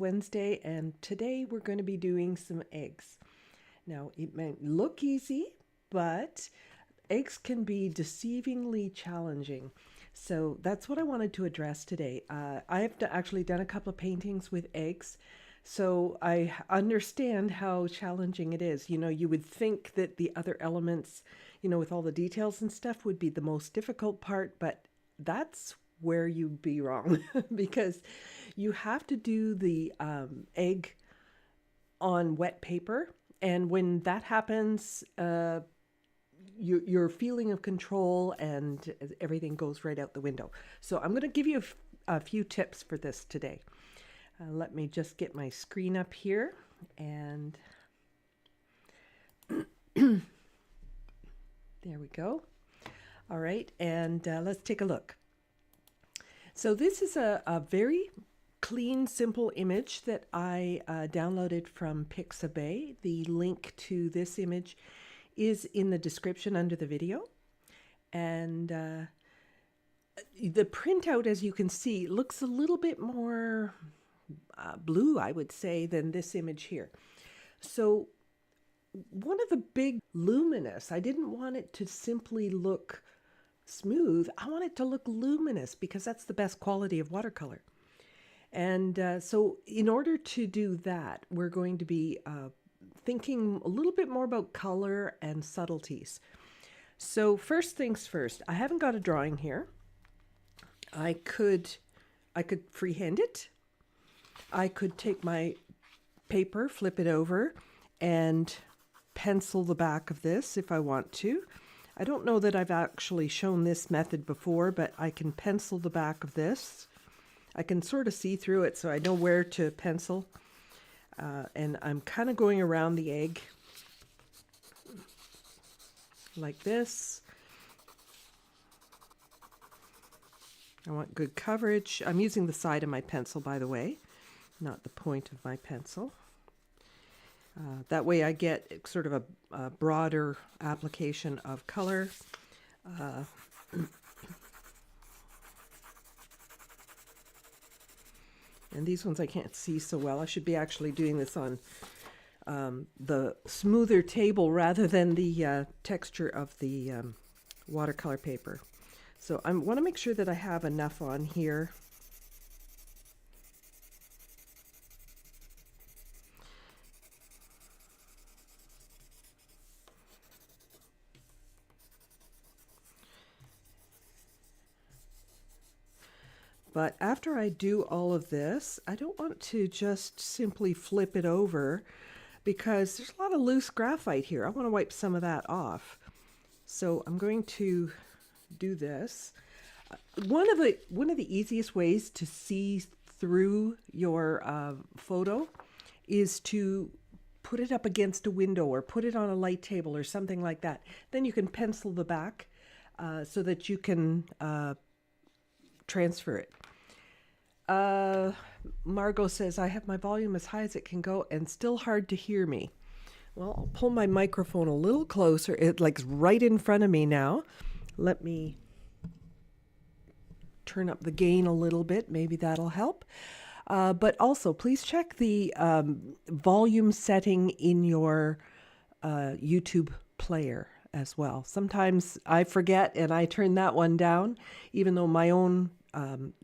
Wednesday, and today we're going to be doing some eggs. Now, it might look easy, but eggs can be deceivingly challenging. So that's what I wanted to address today. I have actually done a couple of paintings with eggs, so I understand how challenging it is. You know, you would think that the other elements, with all the details and stuff, would be the most difficult part, but that's where you'd be wrong because you have to do the egg on wet paper. And when that happens, your feeling of control and everything goes right out the window. So I'm going to give you a few tips for this today. Let me just get my screen up here and there we go. All right, and let's take a look. So this is a very clean, simple image that I downloaded from Pixabay. The link to this image is in the description under the video. And the printout, as you can see, looks a little bit more blue, I would say, than this image here. So one of the big luminous, I didn't want it to simply look smooth. I want it to look luminous because that's the best quality of watercolor. And so in order to do that, we're going to be thinking a little bit more about color and subtleties. So first things first, I haven't got a drawing here. I could freehand it. I could take my paper, flip it over, and pencil the back of this if I want to. I don't know that I've actually shown this method before, but I can pencil the back of this. I can sort of see through it, so I know where to pencil. And I'm kind of going around the egg like this. I want good coverage. I'm using the side of my pencil, by the way, not the point of my pencil. That way I get sort of a broader application of color. And these ones I can't see so well. I should be actually doing this on the smoother table rather than the texture of the watercolor paper. So I want to make sure that I have enough on here. But after I do all of this, I don't want to just simply flip it over because there's a lot of loose graphite here. I want to wipe some of that off. So I'm going to do this. One of the easiest ways to see through your photo is to put it up against a window or put it on a light table or something like that. Then you can pencil the back so that you can transfer it. Margot says, I have my volume as high as it can go and still hard to hear me. Well, I'll pull my microphone a little closer. It's like right in front of me now. Let me turn up the gain a little bit. Maybe that'll help. But also, please check the volume setting in your YouTube player as well. Sometimes I forget and I turn that one down, even though my own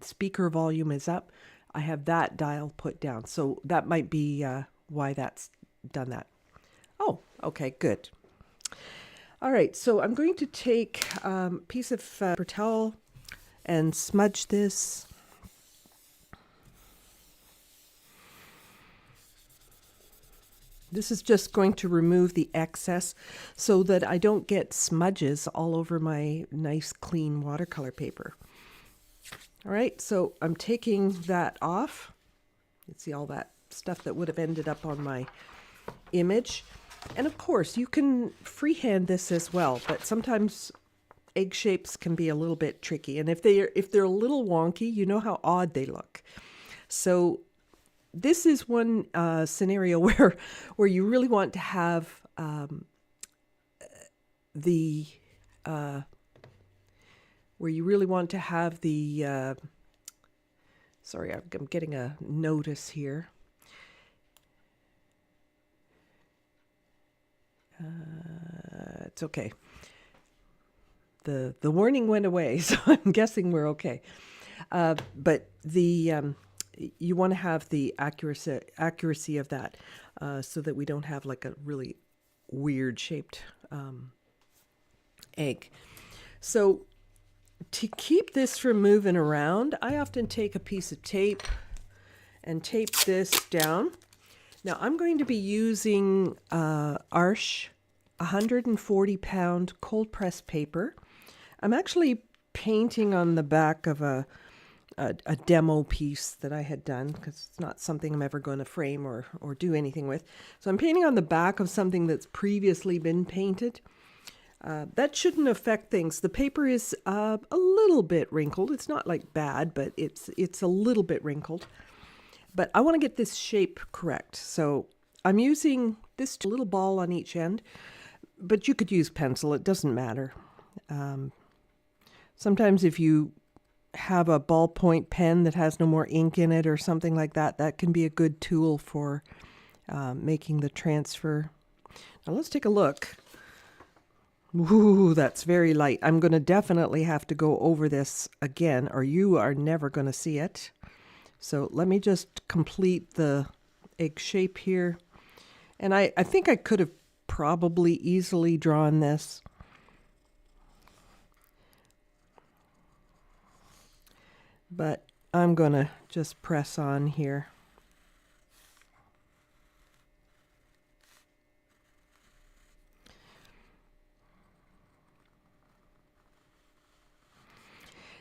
speaker volume is up. I have that dial put down. So that might be why that's done that. Oh, okay, good. All right, so I'm going to take a piece of paper towel and smudge this. This is just going to remove the excess so that I don't get smudges all over my nice clean watercolor paper. All right, so I'm taking that off. You can see all that stuff that would have ended up on my image. And of course, you can freehand this as well, but sometimes egg shapes can be a little bit tricky. And if they're a little wonky, you know how odd they look. So this is one scenario where you really want to have the sorry, I'm getting a notice here. It's okay. The warning went away, so I'm guessing we're okay. But you want to have the accuracy of that, so that we don't have like a really weird shaped egg. So to keep this from moving around, I often take a piece of tape and tape this down. Now I'm going to be using Arches 140-pound cold press paper. I'm actually painting on the back of a demo piece that I had done, because it's not something I'm ever going to frame or do anything with. So I'm painting on the back of something that's previously been painted. That shouldn't affect things. The paper is a little bit wrinkled. It's not like bad, but it's a little bit wrinkled. But I want to get this shape correct. So I'm using this little ball on each end, but you could use pencil. It doesn't matter. Sometimes if you have a ballpoint pen that has no more ink in it or something like that, that can be a good tool for making the transfer. Now let's take a look. Ooh, that's very light. I'm going to definitely have to go over this again, or you are never going to see it. So let me just complete the egg shape here. And I think I could have probably easily drawn this. But I'm going to just press on here.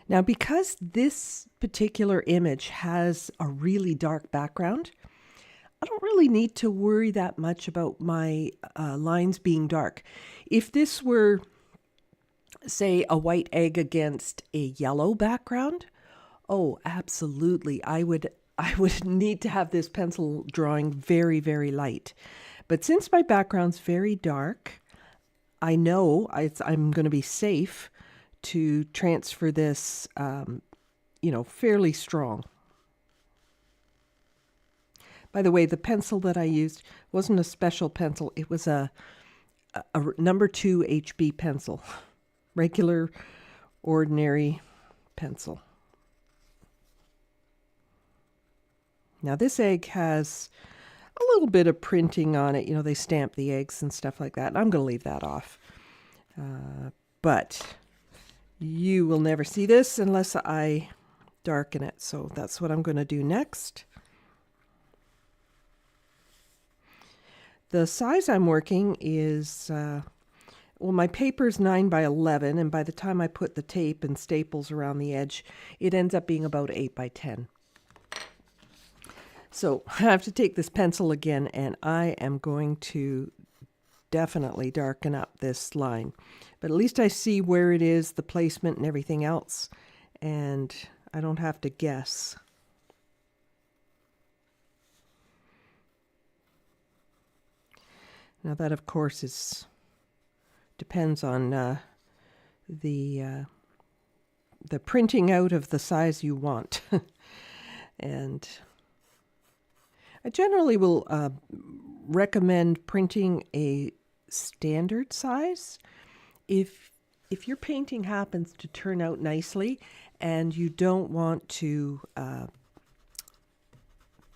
Now, because this particular image has a really dark background, I don't really need to worry that much about my lines being dark. If this were, say, a white egg against a yellow background, oh, absolutely, I would need to have this pencil drawing very, very light. But since my background's very dark, I know I'm going to be safe to transfer this, fairly strong. By the way, the pencil that I used wasn't a special pencil. It was a number 2 HB pencil, regular, ordinary pencil. Now this egg has a little bit of printing on it. They stamp the eggs and stuff like that. And I'm going to leave that off. But you will never see this unless I darken it. So that's what I'm going to do next. The size I'm working is, my paper's 9 by 11, and by the time I put the tape and staples around the edge, it ends up being about 8 by 10. So I have to take this pencil again, and I am going to definitely darken up this line. But at least I see where it is, the placement and everything else, and I don't have to guess. Now that, of course, depends on the printing out of the size you want. And I generally will recommend printing a standard size. If your painting happens to turn out nicely and you don't want to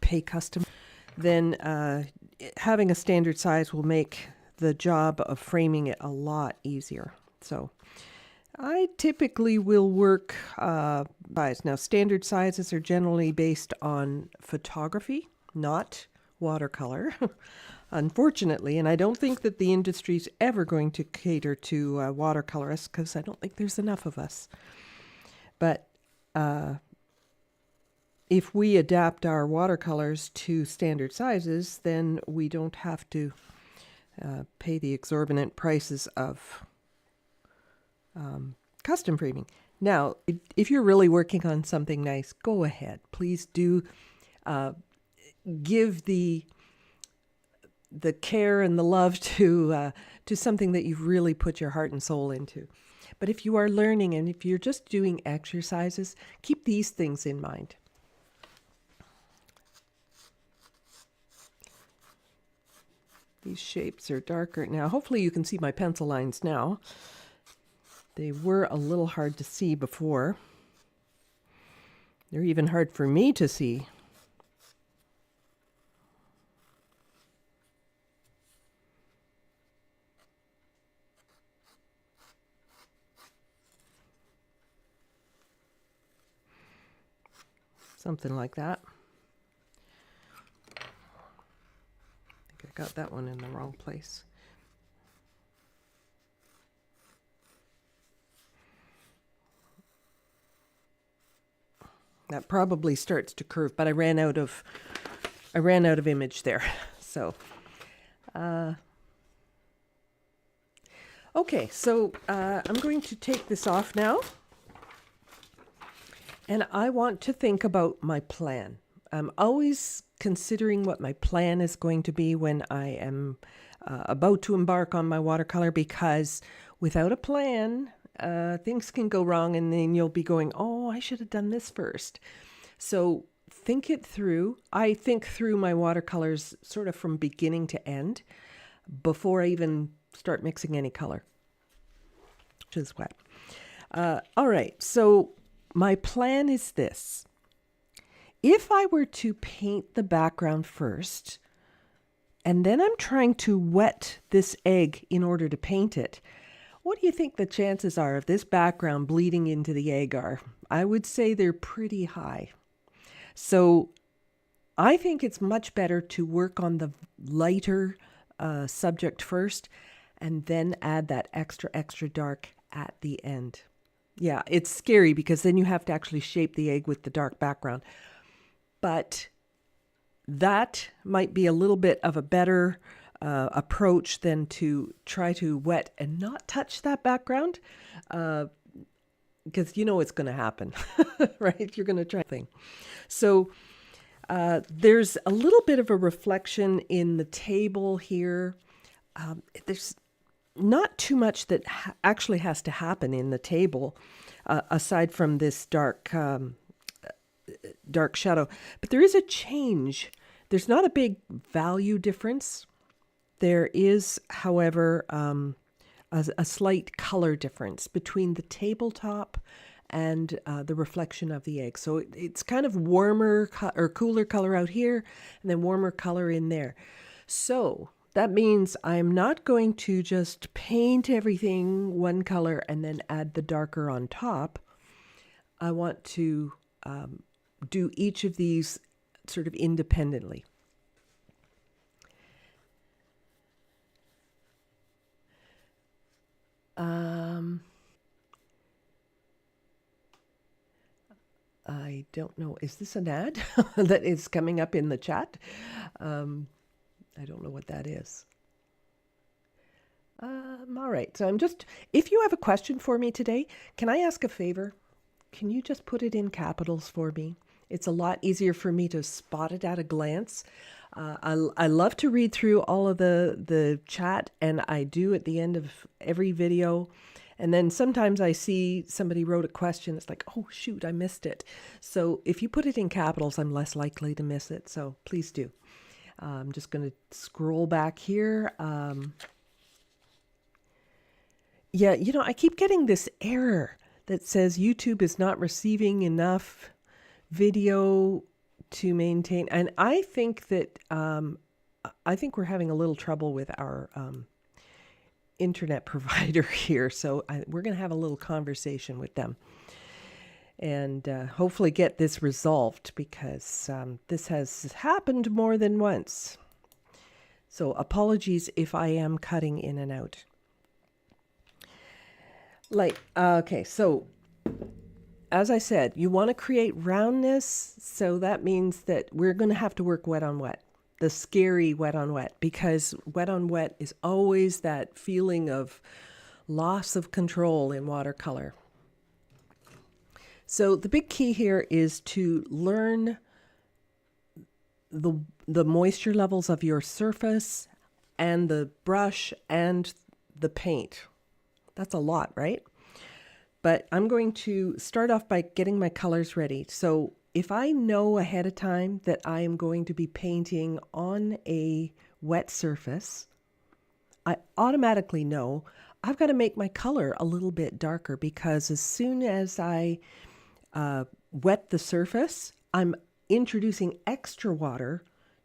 pay custom, then having a standard size will make the job of framing it a lot easier. So I typically will work size. Now, standard sizes are generally based on photography, not watercolor, unfortunately. And I don't think that the industry's ever going to cater to watercolorists, because I don't think there's enough of us. But if we adapt our watercolors to standard sizes, then we don't have to pay the exorbitant prices of custom framing. Now, if you're really working on something nice, go ahead. Please do give the care and the love to something that you've really put your heart and soul into. But if you are learning and if you're just doing exercises, keep these things in mind. These shapes are darker now. Hopefully you can see my pencil lines now. They were a little hard to see before. They're even hard for me to see. Something like that. I think I got that one in the wrong place. That probably starts to curve, but I ran out of image there. So, okay, so I'm going to take this off now. And I want to think about my plan. I'm always considering what my plan is going to be when I am about to embark on my watercolor, because without a plan, things can go wrong, and then you'll be going, oh, I should have done this first. So think it through. I think through my watercolors sort of from beginning to end before I even start mixing any color, which is wet. All right, so my plan is this. If I were to paint the background first, and then I'm trying to wet this egg in order to paint it, what do you think the chances are of this background bleeding into the egg are? I would say they're pretty high. So I think it's much better to work on the lighter subject first, and then add that extra dark at the end. Yeah, it's scary because then you have to actually shape the egg with the dark background. But that might be a little bit of a better approach than to try to wet and not touch that background, because you know it's going to happen, right? You're going to try thing. So there's a little bit of a reflection in the table here. There's not too much that actually has to happen in the table, aside from this dark shadow. But there is a change. There's not a big value difference. There is, however, a slight color difference between the tabletop and the reflection of the egg. So it's kind of warmer or cooler color out here, and then warmer color in there. So that means I'm not going to just paint everything one color and then add the darker on top. I want to do each of these sort of independently. I don't know. Is this an ad that is coming up in the chat? I don't know what that is. All right. So if you have a question for me today, can I ask a favor? Can you just put it in capitals for me? It's a lot easier for me to spot it at a glance. I love to read through all of the chat, and I do at the end of every video. And then sometimes I see somebody wrote a question. It's like, oh, shoot, I missed it. So if you put it in capitals, I'm less likely to miss it. So please do. I'm just going to scroll back here. Yeah, I keep getting this error that says YouTube is not receiving enough video to maintain. And I think that we're having a little trouble with our internet provider here. So we're going to have a little conversation with them and hopefully get this resolved, because this has happened more than once. So apologies if I am cutting in and out. Okay, so as I said, you want to create roundness. So that means that we're going to have to work wet on wet. The scary wet on wet, because wet on wet is always that feeling of loss of control in watercolor. So the big key here is to learn the moisture levels of your surface and the brush and the paint. That's a lot, right? But I'm going to start off by getting my colors ready. So if I know ahead of time that I am going to be painting on a wet surface, I automatically know I've got to make my color a little bit darker, because as soon as I wet the surface, I'm introducing extra water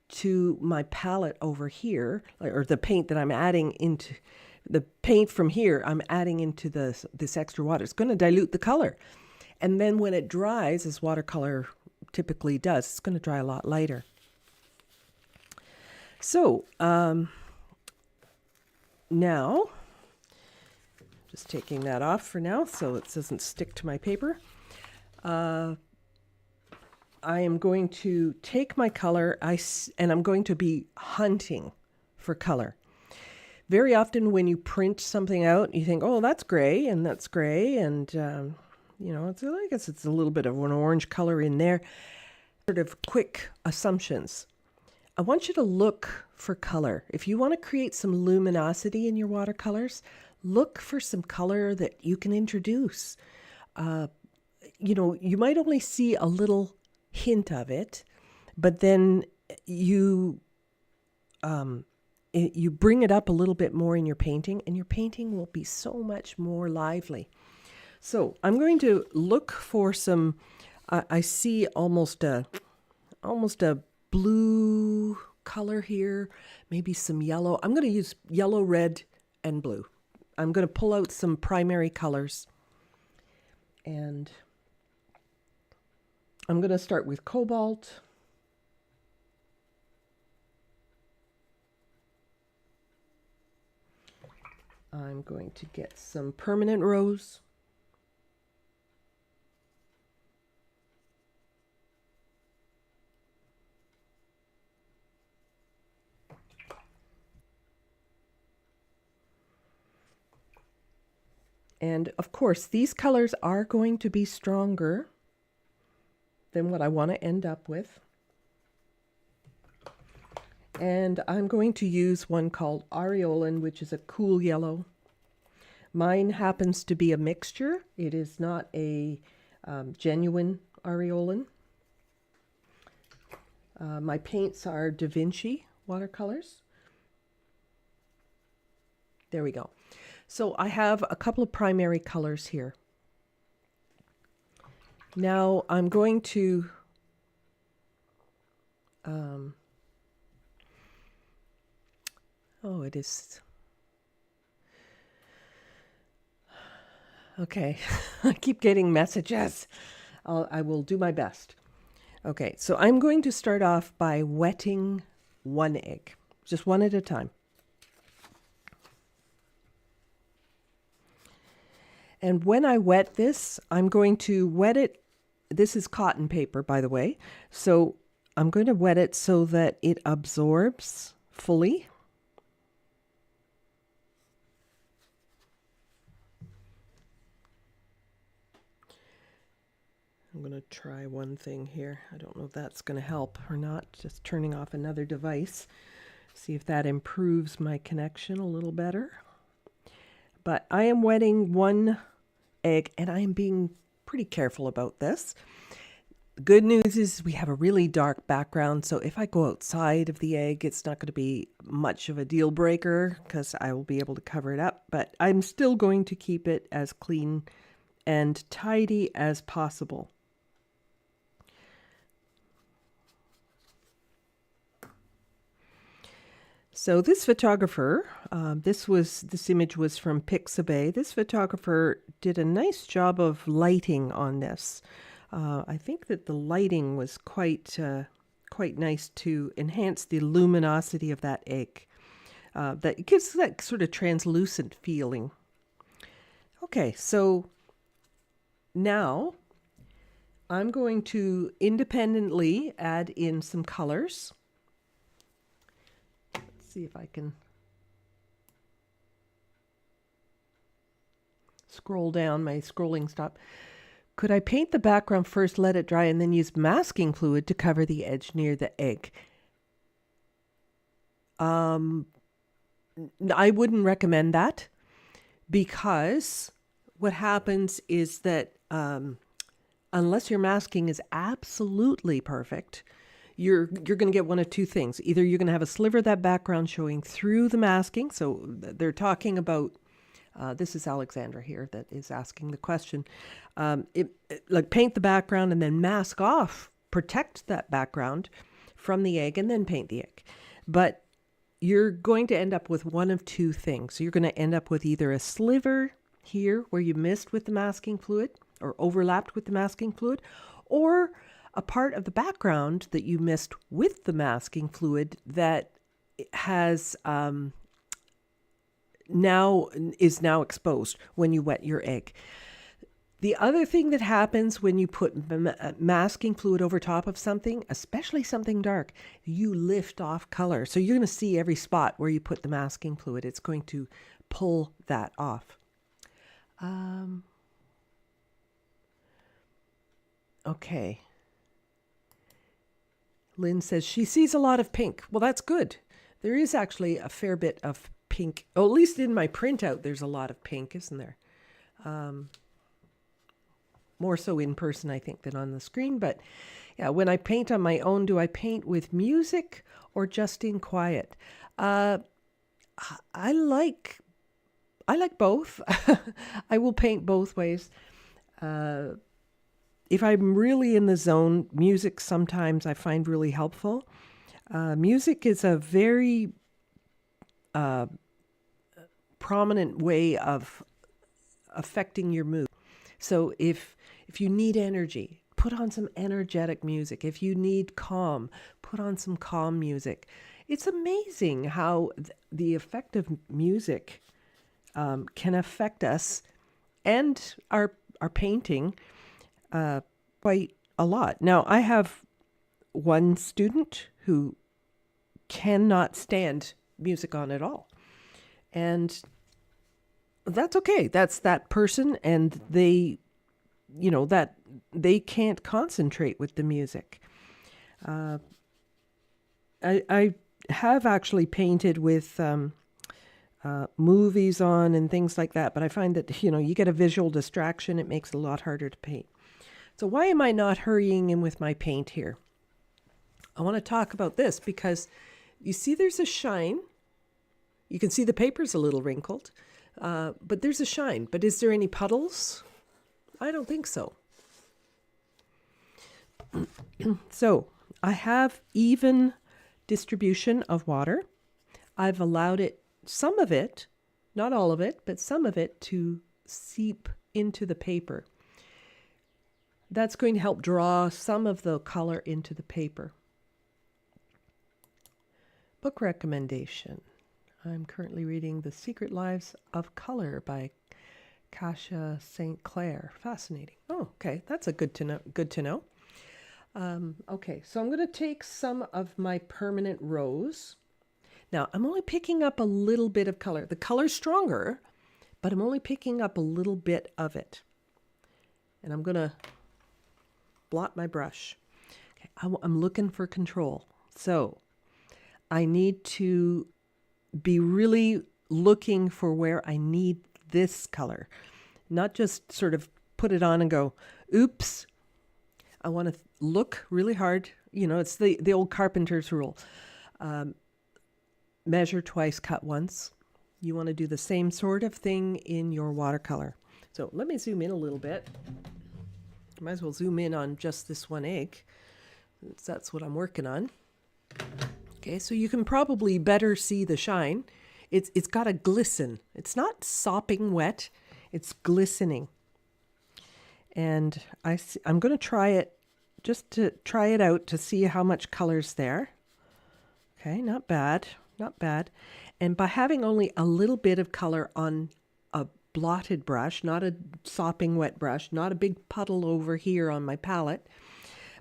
to my palette over here, or the paint that I'm adding into the paint from here, I'm adding into this extra water. It's going to dilute the color. And then when it dries, as watercolor typically does, it's going to dry a lot lighter. So now, just taking that off for now so it doesn't stick to my paper. I am going to take my color and I'm going to be hunting for color. Very often when you print something out, you think, oh, that's gray, and that's gray, and I guess it's a little bit of an orange color in there. Sort of quick assumptions. I want you to look for color. If you want to create some luminosity in your watercolors, look for some color that you can introduce. You might only see a little hint of it, but then you bring it up a little bit more in your painting, and your painting will be so much more lively. So I'm going to look for some, I see almost a blue color here, maybe some yellow. I'm going to use yellow, red, and blue. I'm going to pull out some primary colors, and I'm going to start with cobalt. I'm going to get some permanent rose. And of course, these colors are going to be stronger than what I want to end up with. And I'm going to use one called Aureolin, which is a cool yellow. Mine happens to be a mixture. It is not a genuine Aureolin. My paints are Da Vinci watercolors. There we go. So I have a couple of primary colors here. Now I'm going to it is okay. I keep getting messages. I will do my best. Okay, so I'm going to start off by wetting one egg, just one at a time. And when I wet this, I'm going to wet it. This is cotton paper, by the way. So I'm going to wet it so that it absorbs fully. I'm going to try one thing here. I don't know if that's going to help or not. Just turning off another device. See if that improves my connection a little better. But I am wetting one egg, and I am being pretty careful about this. The good news is we have a really dark background, so if I go outside of the egg, it's not going to be much of a deal breaker because I will be able to cover it up. But I'm still going to keep it as clean and tidy as possible. So this photographer, this image was from Pixabay. This photographer did a nice job of lighting on this. I think that the lighting was quite nice to enhance the luminosity of that egg. That it gives that sort of translucent feeling. Okay, so now I'm going to independently add in some colors. See if I can scroll down. My scrolling stop. Could I paint the background first, let it dry, and then use masking fluid to cover the edge near the egg? I wouldn't recommend that, because what happens is that unless your masking is absolutely perfect, you're going to get one of two things. Either you're going to have a sliver of that background showing through the masking. So they're talking about, this is Alexandra here that is asking the question. Like paint the background and then mask off, protect that background from the egg and then paint the egg. But you're going to end up with one of two things. So you're going to end up with either a sliver here where you missed with the masking fluid or overlapped with the masking fluid, or a part of the background that you missed with the masking fluid that has now exposed when you wet your egg. The other thing that happens when you put masking fluid over top of something, especially something dark, you lift off color. So you're going to see every spot where you put the masking fluid. It's going to pull that off. Okay. Lynn says she sees a lot of pink. Well, that's good. There is actually a fair bit of pink. Oh, at least in my printout, there's a lot of pink, isn't there? More so in person, I think, than on the screen. But yeah, when I paint on my own, do I paint with music or just in quiet? I like both. I will paint both ways. If I'm really in the zone, music sometimes I find really helpful. Music is a very prominent way of affecting your mood. So if you need energy, put on some energetic music. If you need calm, put on some calm music. It's amazing how the effect of music can affect us and our painting quite a lot. Now, I have one student who cannot stand music on at all. And that's okay. That's that person, and they can't concentrate with the music. I have actually painted with movies on and things like that, but I find that, you get a visual distraction. It makes it a lot harder to paint. So why am I not hurrying in with my paint here? I want to talk about this because you see there's a shine. You can see the paper's a little wrinkled, but there's a shine. But is there any puddles? I don't think so. So I have even distribution of water. I've allowed it, some of it, not all of it, but some of it to seep into the paper. That's going to help draw some of the color into the paper. Book recommendation. I'm currently reading The Secret Lives of Color by Kasia St. Clair. Fascinating. Oh, okay. That's a good to know. Okay, so I'm going to take some of my permanent rose. Now, I'm only picking up a little bit of color. The color's stronger, but I'm only picking up a little bit of it. And I'm going to blot my brush. Okay, I'm looking for control. So I need to be really looking for where I need this color, not just sort of put it on and go, oops. I want to look really hard. It's the old carpenter's rule. Measure twice, cut once. You want to do the same sort of thing in your watercolor. So let me zoom in a little bit. Might as well zoom in on just this one egg. That's what I'm working on. Okay, so you can probably better see the shine. It's got a glisten. It's not sopping wet. It's glistening. And I'm going to try it, just to try it out to see how much color's there. Okay, not bad. And by having only a little bit of color on a blotted brush, not a sopping wet brush, not a big puddle over here on my palette,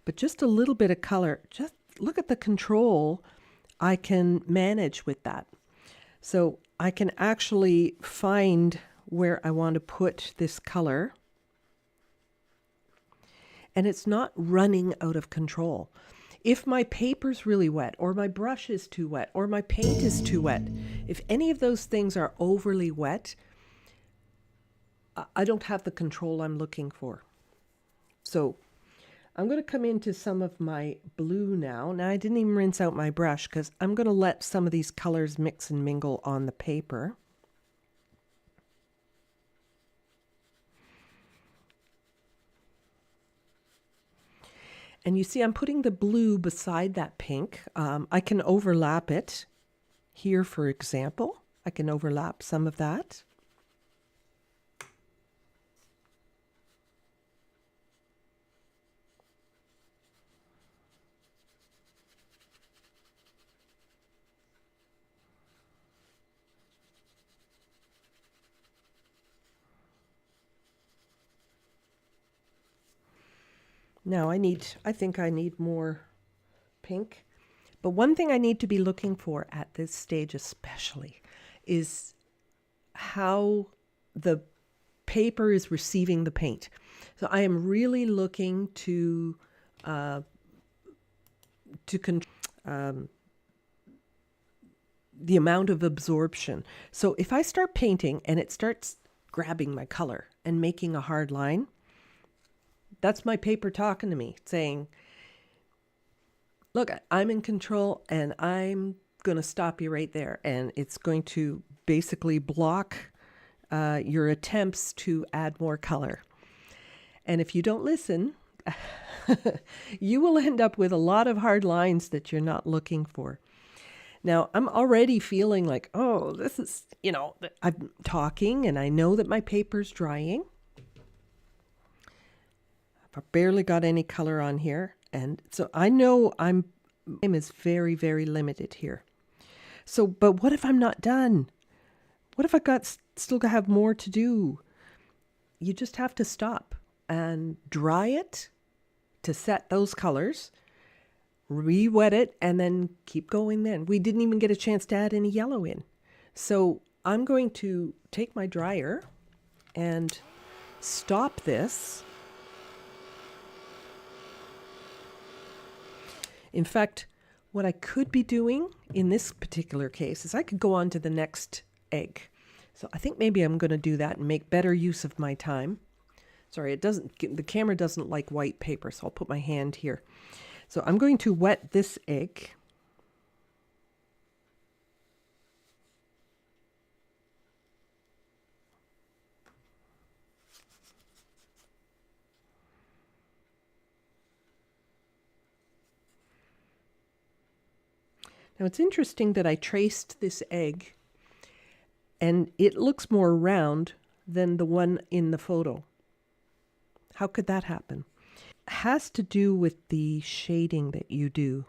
but just a little bit of color, just look at the control I can manage with that. So I can actually find where I want to put this color. And it's not running out of control. If my paper's really wet, or my brush is too wet, or my paint is too wet, if any of those things are overly wet, I don't have the control I'm looking for. So I'm going to come into some of my blue now. Now, I didn't even rinse out my brush because I'm going to let some of these colors mix and mingle on the paper. And you see I'm putting the blue beside that pink. I can overlap it here, for example. I can overlap some of that. Now I think I need more pink. But one thing I need to be looking for at this stage especially is how the paper is receiving the paint. So I am really looking to control the amount of absorption. So if I start painting and it starts grabbing my color and making a hard line, that's my paper talking to me saying, look, I'm in control and I'm going to stop you right there. And it's going to basically block your attempts to add more color. And if you don't listen, you will end up with a lot of hard lines that you're not looking for. Now, I'm already feeling like, oh, this is, I'm talking and I know that my paper's drying. I've barely got any color on here. And so I know time is very, very limited here. So, but what if I'm not done? What if I still have more to do? You just have to stop and dry it to set those colors, re-wet it, and then keep going then. We didn't even get a chance to add any yellow in. So I'm going to take my dryer and stop this. In fact, what I could be doing in this particular case is I could go on to the next egg. So I think maybe I'm going to do that and make better use of my time. Sorry, the camera doesn't like white paper, so I'll put my hand here. So I'm going to wet this egg. Now it's interesting that I traced this egg and it looks more round than the one in the photo. How could that happen? It has to do with the shading that you do.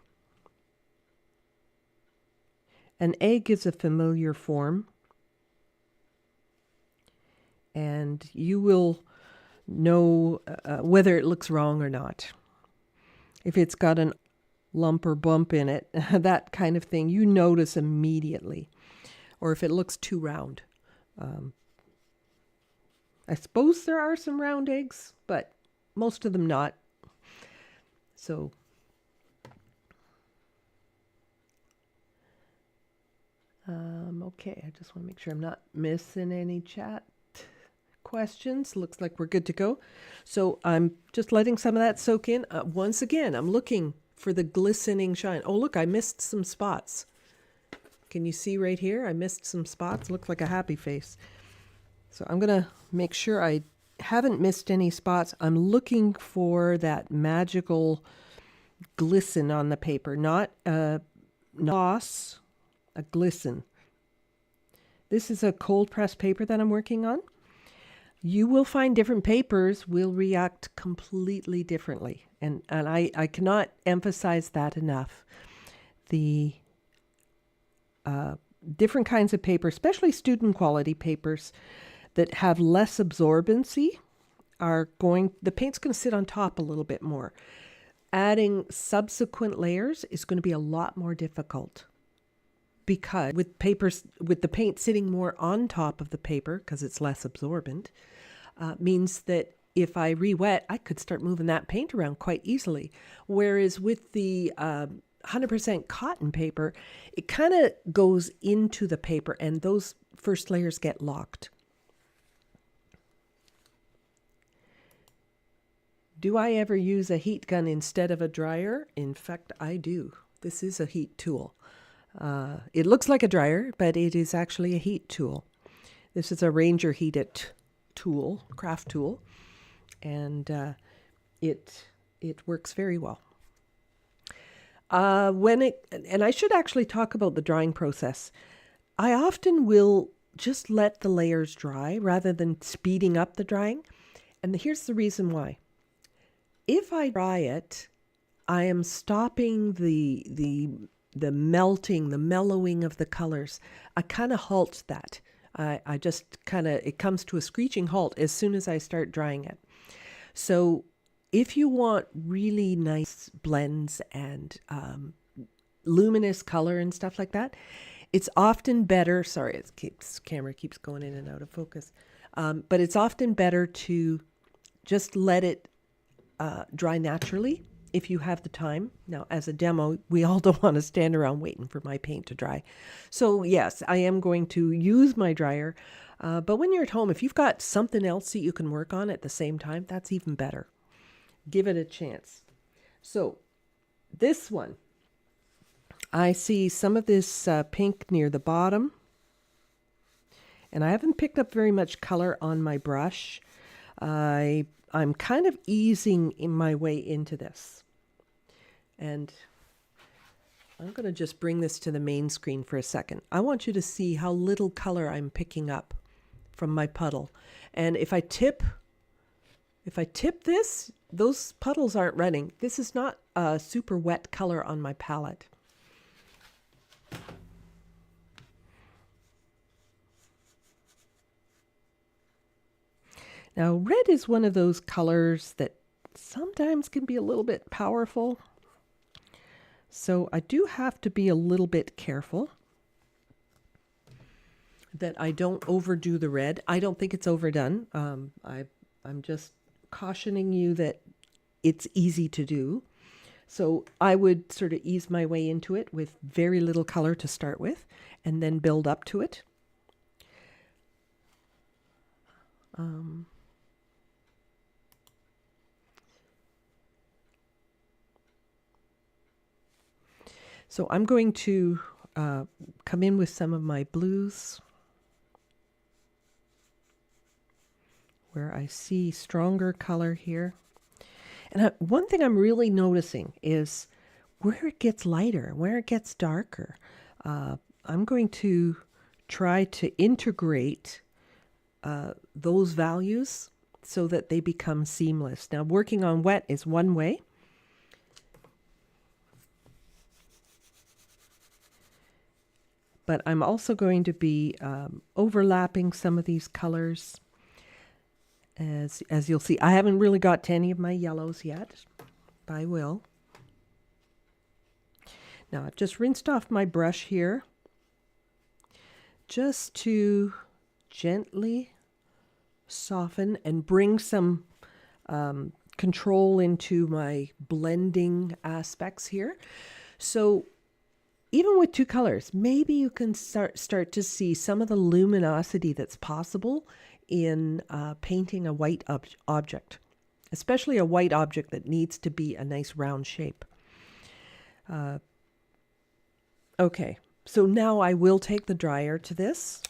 An egg is a familiar form, and you will know whether it looks wrong or not. If it's got an lump or bump in it, that kind of thing, you notice immediately. Or if it looks too round. I suppose there are some round eggs, but most of them not. So okay, I just want to make sure I'm not missing any chat questions. Looks like we're good to go. So I'm just letting some of that soak in. Once again, I'm looking for the glistening shine. Oh, look, I missed some spots. Can you see right here? I missed some spots. Looks like a happy face. So I'm going to make sure I haven't missed any spots. I'm looking for that magical glisten on the paper, not a gloss, a glisten. This is a cold press paper that I'm working on. You will find different papers will react completely differently. And I cannot emphasize that enough. The different kinds of paper, especially student quality papers that have less absorbency, the paint's going to sit on top a little bit more. Adding subsequent layers is going to be a lot more difficult because with the paint sitting more on top of the paper because it's less absorbent, means that if I re-wet, I could start moving that paint around quite easily. Whereas with the 100% cotton paper, it kind of goes into the paper and those first layers get locked. Do I ever use a heat gun instead of a dryer? In fact, I do. This is a heat tool. It looks like a dryer, but it is actually a heat tool. This is a Ranger heated tool, craft tool, and it works very well. And I should actually talk about the drying process. I often will just let the layers dry rather than speeding up the drying. And here's the reason why. If I dry it, I am stopping the melting, the mellowing of the colors. I kind of halt that. I just kind of, it comes to a screeching halt as soon as I start drying it. So if you want really nice blends and luminous color and stuff like that, it's often better, sorry, camera keeps going in and out of focus, but it's often better to just let it dry naturally if you have the time. Now, as a demo, we all don't want to stand around waiting for my paint to dry. So yes, I am going to use my dryer, but when you're at home, if you've got something else that you can work on at the same time, that's even better. Give it a chance. So this one, I see some of this pink near the bottom, and I haven't picked up very much color on my brush. I'm kind of easing in my way into this. And I'm going to just bring this to the main screen for a second. I want you to see how little color I'm picking up from my puddle. And if I tip this, those puddles aren't running. This is not a super wet color on my palette. Now, red is one of those colors that sometimes can be a little bit powerful. So I do have to be a little bit careful that I don't overdo the red. I don't think it's overdone. I'm just cautioning you that it's easy to do. So I would sort of ease my way into it with very little color to start with, and then build up to it. So I'm going to come in with some of my blues where I see stronger color here. And one thing I'm really noticing is where it gets lighter, where it gets darker. I'm going to try to integrate those values so that they become seamless. Now, working on wet is one way. But I'm also going to be overlapping some of these colors. As you'll see, I haven't really got to any of my yellows yet, but I will. Now I've just rinsed off my brush here just to gently soften and bring some control into my blending aspects here. So even with two colors, maybe you can start to see some of the luminosity that's possible in painting a white object, especially a white object that needs to be a nice round shape. Okay, so now I will take the dryer to this.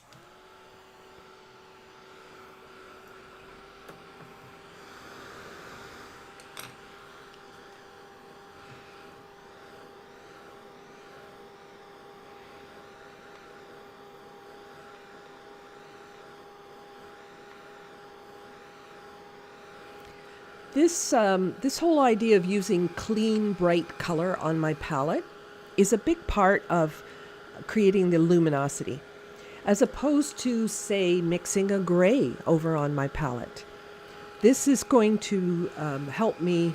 This whole idea of using clean, bright color on my palette is a big part of creating the luminosity, as opposed to, say, mixing a gray over on my palette. This is going to help me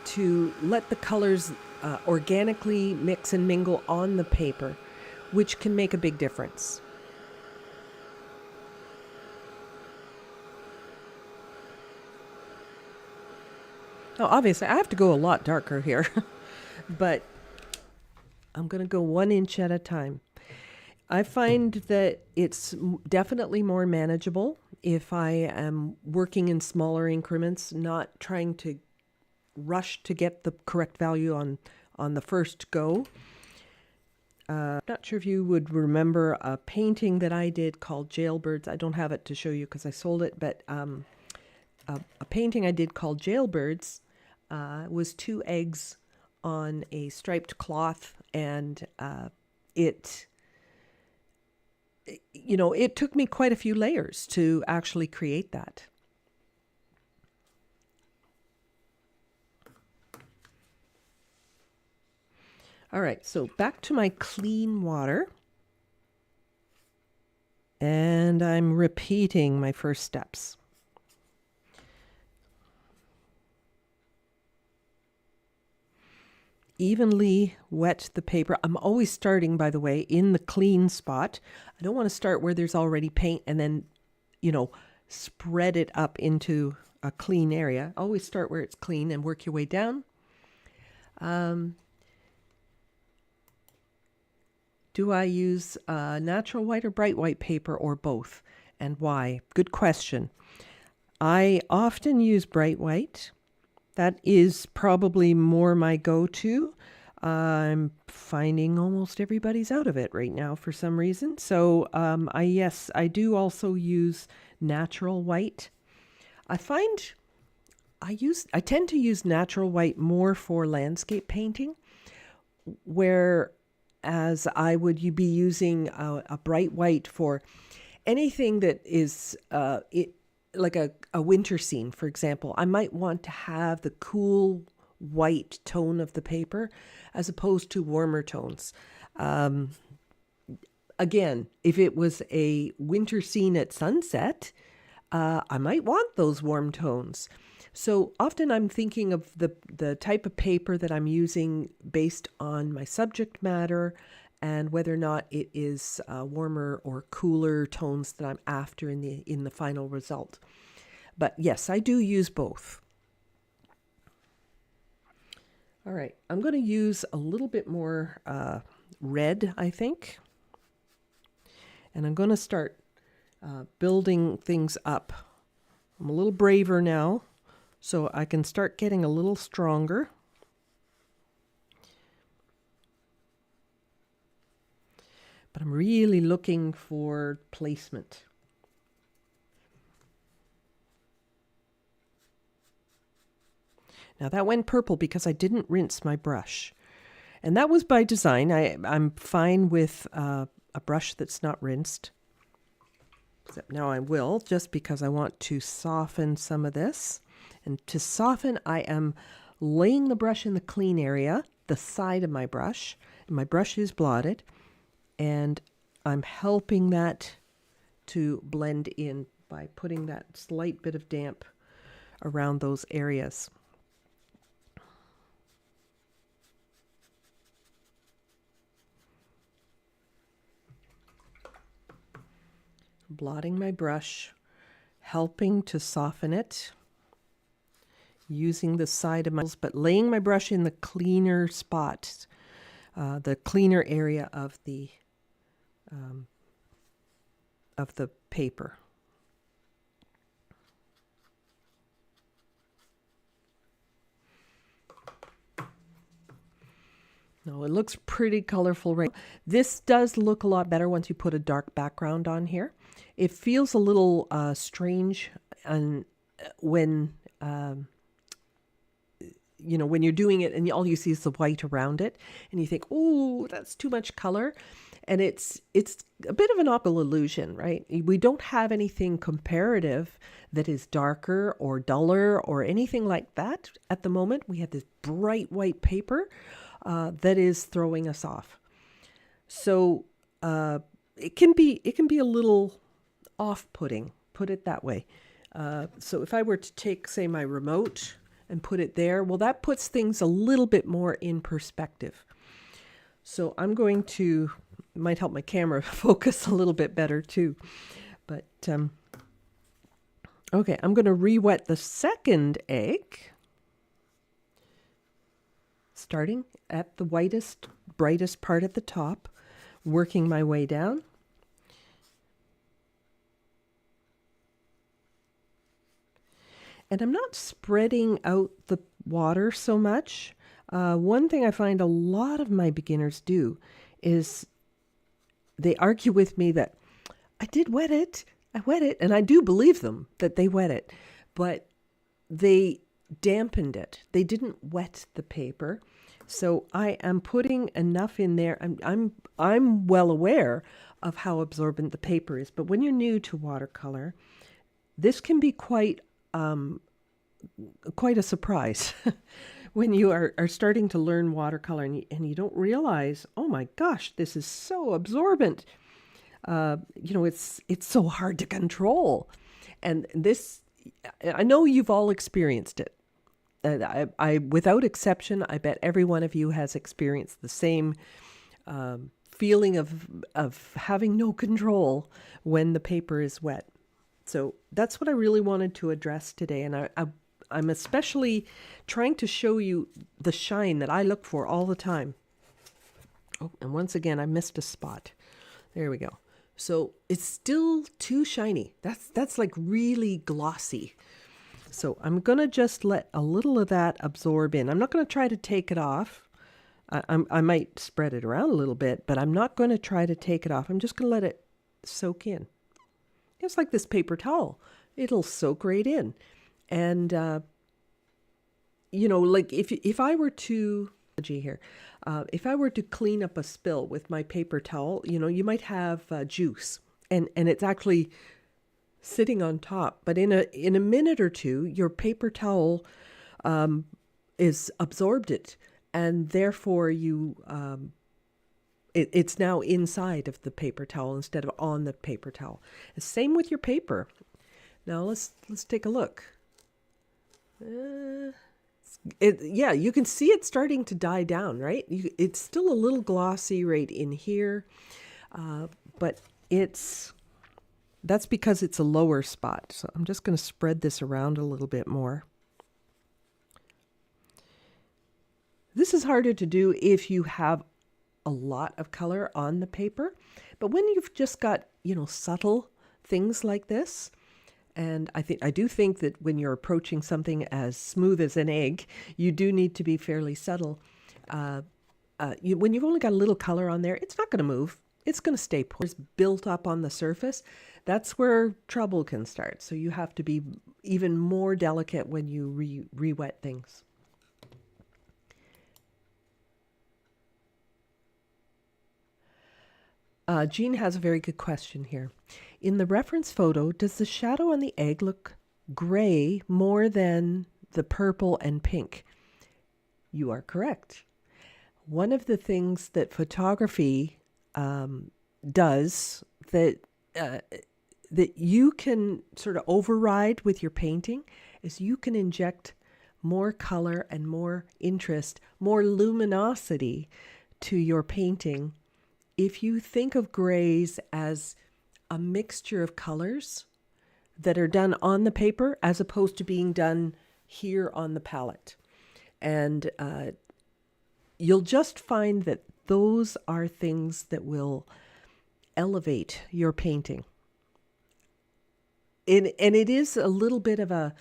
to let the colors organically mix and mingle on the paper, which can make a big difference. Now, obviously, I have to go a lot darker here, but I'm going to go 1 inch at a time. I find that it's definitely more manageable if I am working in smaller increments, not trying to rush to get the correct value on the first go. Not sure if you would remember a painting that I did called Jailbirds. I don't have it to show you because I sold it, but a painting I did called Jailbirds was 2 eggs on a striped cloth, and it took me quite a few layers to actually create that. All right, so back to my clean water. And I'm repeating my first steps. Evenly wet the paper. I'm always starting, by the way, in the clean spot. I don't want to start where there's already paint and then, spread it up into a clean area. Always start where it's clean and work your way down. Do I use natural white or bright white paper or both? And why? Good question. I often use bright white. That is probably more my go-to. I'm finding almost everybody's out of it right now for some reason. So I do also use natural white. I tend to use natural white more for landscape painting, whereas I would be using a bright white for anything that is like a winter scene, for example. I might want to have the cool white tone of the paper as opposed to warmer tones. Again, if it was a winter scene at sunset, I might want those warm tones. So often I'm thinking of the type of paper that I'm using based on my subject matter and whether or not it is warmer or cooler tones that I'm after in the final result. But yes, I do use both. All right, I'm going to use a little bit more red, I think. And I'm going to start building things up. I'm a little braver now, so I can start getting a little stronger. But I'm really looking for placement. Now that went purple because I didn't rinse my brush. And that was by design. I'm fine with a brush that's not rinsed. Except now I will, just because I want to soften some of this. And to soften, I am laying the brush in the clean area, the side of my brush. And my brush is blotted. And I'm helping that to blend in by putting that slight bit of damp around those areas. Blotting my brush, helping to soften it, using the side of my, but laying my brush in the cleaner spot, the cleaner area of the paper. No, it looks pretty colorful right now. This does look a lot better once you put a dark background on here. It feels a little strange and when when you're doing it and all you see is the white around it and you think, oh, that's too much color. And it's a bit of an optical illusion, right? We don't have anything comparative that is darker or duller or anything like that at the moment. We have this bright white paper that is throwing us off. So it can be a little off-putting, put it that way. So if I were to take, say, my remote and put it there, well, that puts things a little bit more in perspective. So I'm going to, might help my camera focus a little bit better too. But okay, I'm going to re-wet the second egg, starting at the whitest, brightest part at the top, working my way down. And I'm not spreading out water so much. One thing I find a lot of my beginners do is they argue with me that I did wet it. I wet it. And I do believe them that they wet it. But they dampened it. They didn't wet the paper. So I am putting enough in there. I'm well aware of how absorbent the paper is. But when you're new to watercolor, this can be quite a surprise when you are starting to learn watercolor and you don't realize, oh my gosh, this is so absorbent. It's so hard to control. And this, I know you've all experienced it. I without exception, I bet every one of you has experienced the same feeling of having no control when the paper is wet. So that's what I really wanted to address today. And I'm especially trying to show you the shine that I look for all the time. Oh, and once again, I missed a spot. There we go. So it's still too shiny. That's like really glossy. So I'm going to just let a little of that absorb in. I'm not going to try to take it off. I might spread it around a little bit, but I'm not going to try to take it off. I'm just going to let it soak in. Just like this paper towel. It'll soak right in. And, like if I were to, if I were to clean up a spill with my paper towel, you might have juice and it's actually sitting on top. But in a minute or two, your paper towel is absorbed it. And therefore it's now inside of the paper towel instead of on the paper towel. Same with your paper. Now let's take a look. You can see it starting to die down, right? It's still a little glossy right in here, but that's because it's a lower spot. So I'm just going to spread this around a little bit more. This is harder to do if you have a lot of color on the paper, but when you've just got, subtle things like this, and I do think that when you're approaching something as smooth as an egg, you do need to be fairly subtle. When you've only got a little color on there, it's not going to move. It's going to stay put. It's built up on the surface. That's where trouble can start. So you have to be even more delicate when you re-wet things. Jean has a very good question here. In the reference photo, does the shadow on the egg look gray more than the purple and pink? You are correct. One of the things that photography does that you can sort of override with your painting is you can inject more color and more interest, more luminosity to your painting if you think of grays as a mixture of colors that are done on the paper as opposed to being done here on the palette. And you'll just find that those are things that will elevate your painting. And it is a little bit of a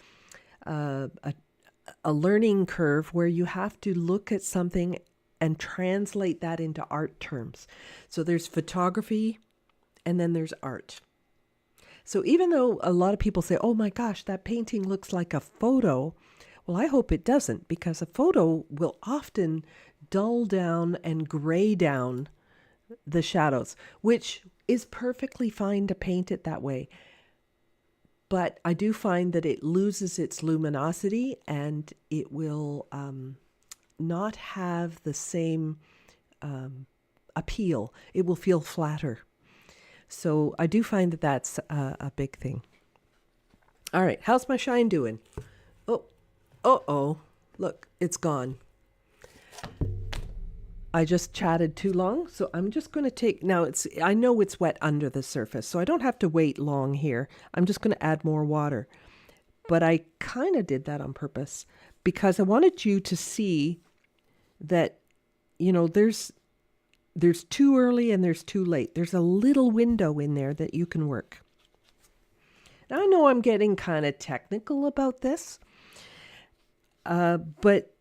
learning curve where you have to look at something and translate that into art terms. So there's photography and then there's art. So even though a lot of people say, oh my gosh, that painting looks like a photo, well, I hope it doesn't, because a photo will often dull down and gray down the shadows, which is perfectly fine to paint it that way. But I do find that it loses its luminosity and it will not have the same appeal. It will feel flatter. So I do find that that's a big thing. All right, how's my shine doing? Oh, look, it's gone. I just chatted too long, so I'm just going to take, now I know it's wet under the surface, so I don't have to wait long here. I'm just going to add more water. But I kind of did that on purpose because I wanted you to see that, there's too early and there's too late. There's a little window in there that you can work. Now I know I'm getting kind of technical about this. But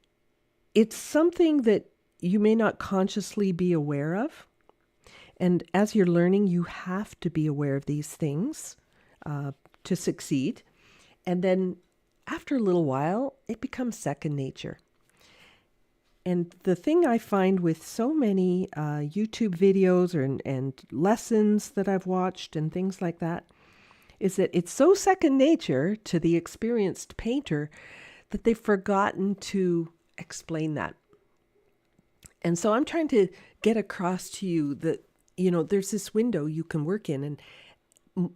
it's something that you may not consciously be aware of. And as you're learning, you have to be aware of these things to succeed. And then after a little while, it becomes second nature. And the thing I find with so many YouTube videos and lessons that I've watched and things like that is that it's so second nature to the experienced painter that they've forgotten to explain that. And so I'm trying to get across to you that, there's this window you can work in. And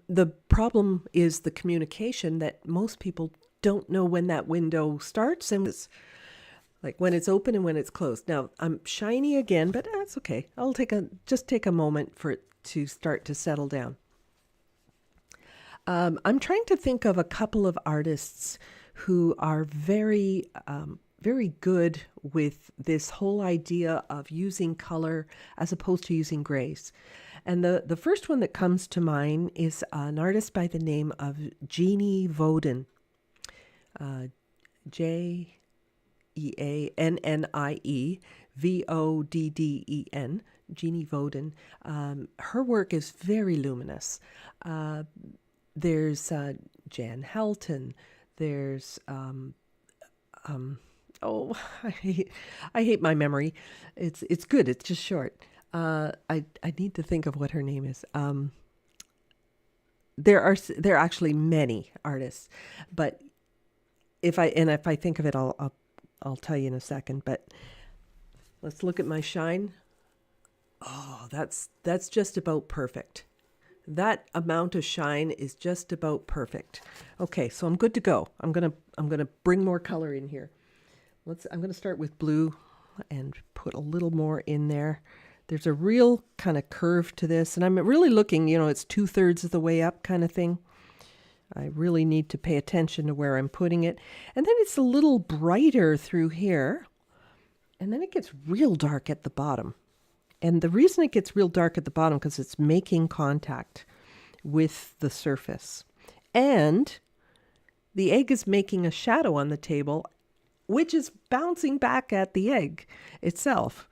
the problem is the communication, that most people don't know when that window starts and it's like when it's open and when it's closed. Now I'm shiny again, but that's okay. I'll just take a moment for it to start to settle down. I'm trying to think of a couple of artists who are very, very good with this whole idea of using color as opposed to using grays. And the first one that comes to mind is an artist by the name of Jeannie Voden. Jeannie Vodden, Jeannie Voden. Her work is very luminous. There's Jan Helton. There's I hate my memory. It's good. It's just short. I need to think of what her name is. There are actually many artists, but if I think of it, I'll tell you in a second. But let's look at my shine. Oh, that's just about perfect. That amount of shine is just about perfect. Okay, so I'm good to go. I'm gonna bring more color in here. I'm gonna start with blue and put a little more in there. There's a real kind of curve to this, and I'm really looking, it's 2/3 of the way up kind of thing. I really need to pay attention to where I'm putting it. And then it's a little brighter through here, and then it gets real dark at the bottom. And the reason it gets real dark at the bottom because it's making contact with the surface. And the egg is making a shadow on the table, which is bouncing back at the egg itself.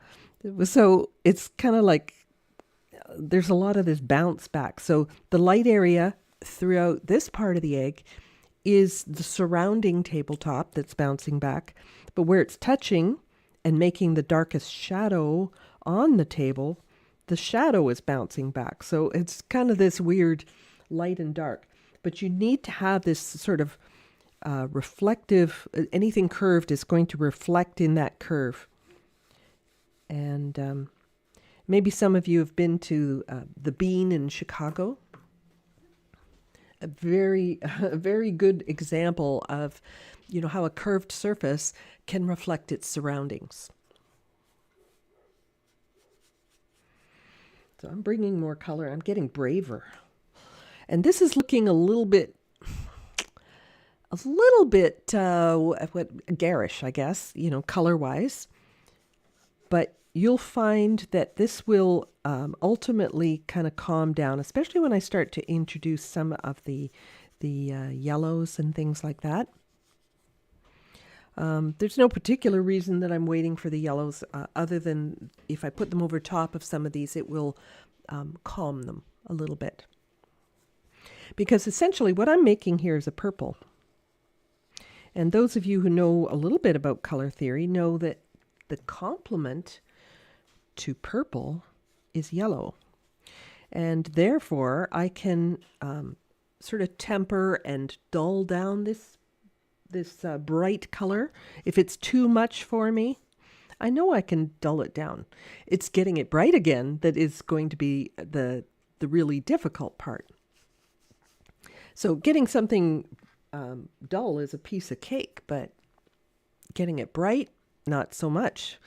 So it's kind of like there's a lot of this bounce back. So the light area throughout this part of the egg is the surrounding tabletop that's bouncing back. But where it's touching and making the darkest shadow on the table, the shadow is bouncing back. So it's kind of this weird light and dark. But you need to have this sort of reflective, anything curved is going to reflect in that curve. And maybe some of you have been to the Bean in Chicago. A very good example of, how a curved surface can reflect its surroundings. So I'm bringing more color. I'm getting braver. And this is looking a little bit garish, I guess, color-wise. But you'll find that this will ultimately kind of calm down, especially when I start to introduce some of the yellows and things like that. There's no particular reason that I'm waiting for the yellows other than if I put them over top of some of these, it will calm them a little bit. Because essentially what I'm making here is a purple. And those of you who know a little bit about color theory know that the complement to purple is yellow. And therefore, I can sort of temper and dull down this bright color. If it's too much for me, I know I can dull it down. It's getting it bright again that is going to be the really difficult part. So getting something dull is a piece of cake, but getting it bright, not so much.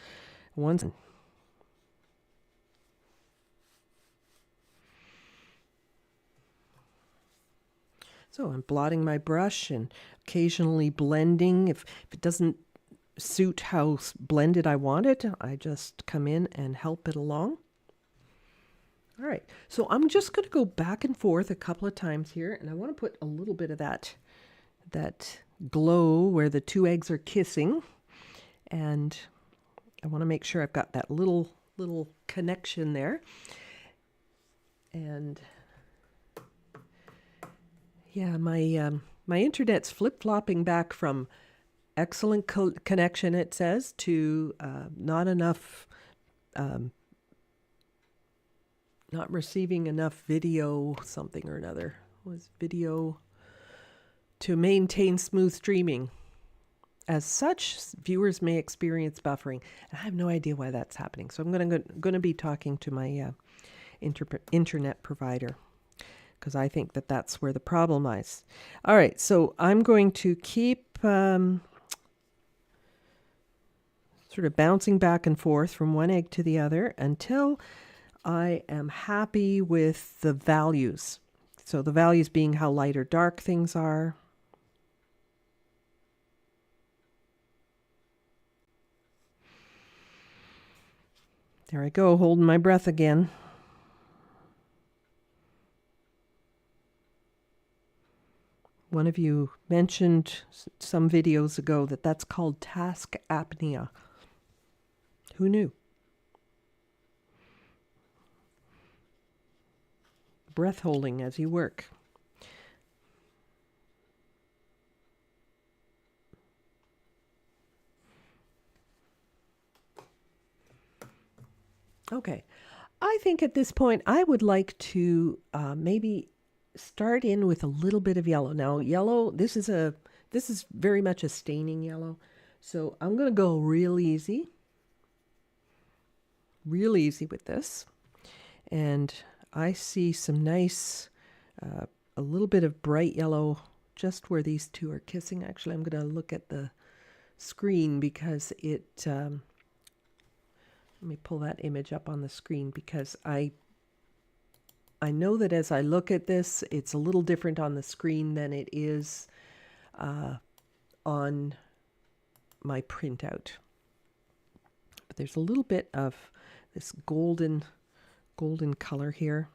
So I'm blotting my brush and occasionally blending. If it doesn't suit how blended I want it, I just come in and help it along. All right, so I'm just going to go back and forth a couple of times here, and I want to put a little bit of that glow where the two eggs are kissing. And I want to make sure I've got that little connection there. And yeah, my internet's flip-flopping back from excellent connection, it says, to not enough, not receiving enough video something or another. Was video to maintain smooth streaming. As such, viewers may experience buffering. And I have no idea why that's happening. So I'm going to be talking to my internet provider, because I think that that's where the problem lies. All right, so I'm going to keep sort of bouncing back and forth from one egg to the other until I am happy with the values. So the values being how light or dark things are. There I go, holding my breath again. One of you mentioned some videos ago that that's called task apnea. Who knew? Breath holding as you work. Okay, I think at this point I would like to maybe start in with a little bit of yellow. Now, yellow, this is very much a staining yellow. So I'm going to go real easy with this. And I see some nice, a little bit of bright yellow just where these two are kissing. Actually, I'm going to look at the screen because it, let me pull that image up on the screen, because I know that as I look at this, it's a little different on the screen than it is on my printout. But there's a little bit of this golden color here.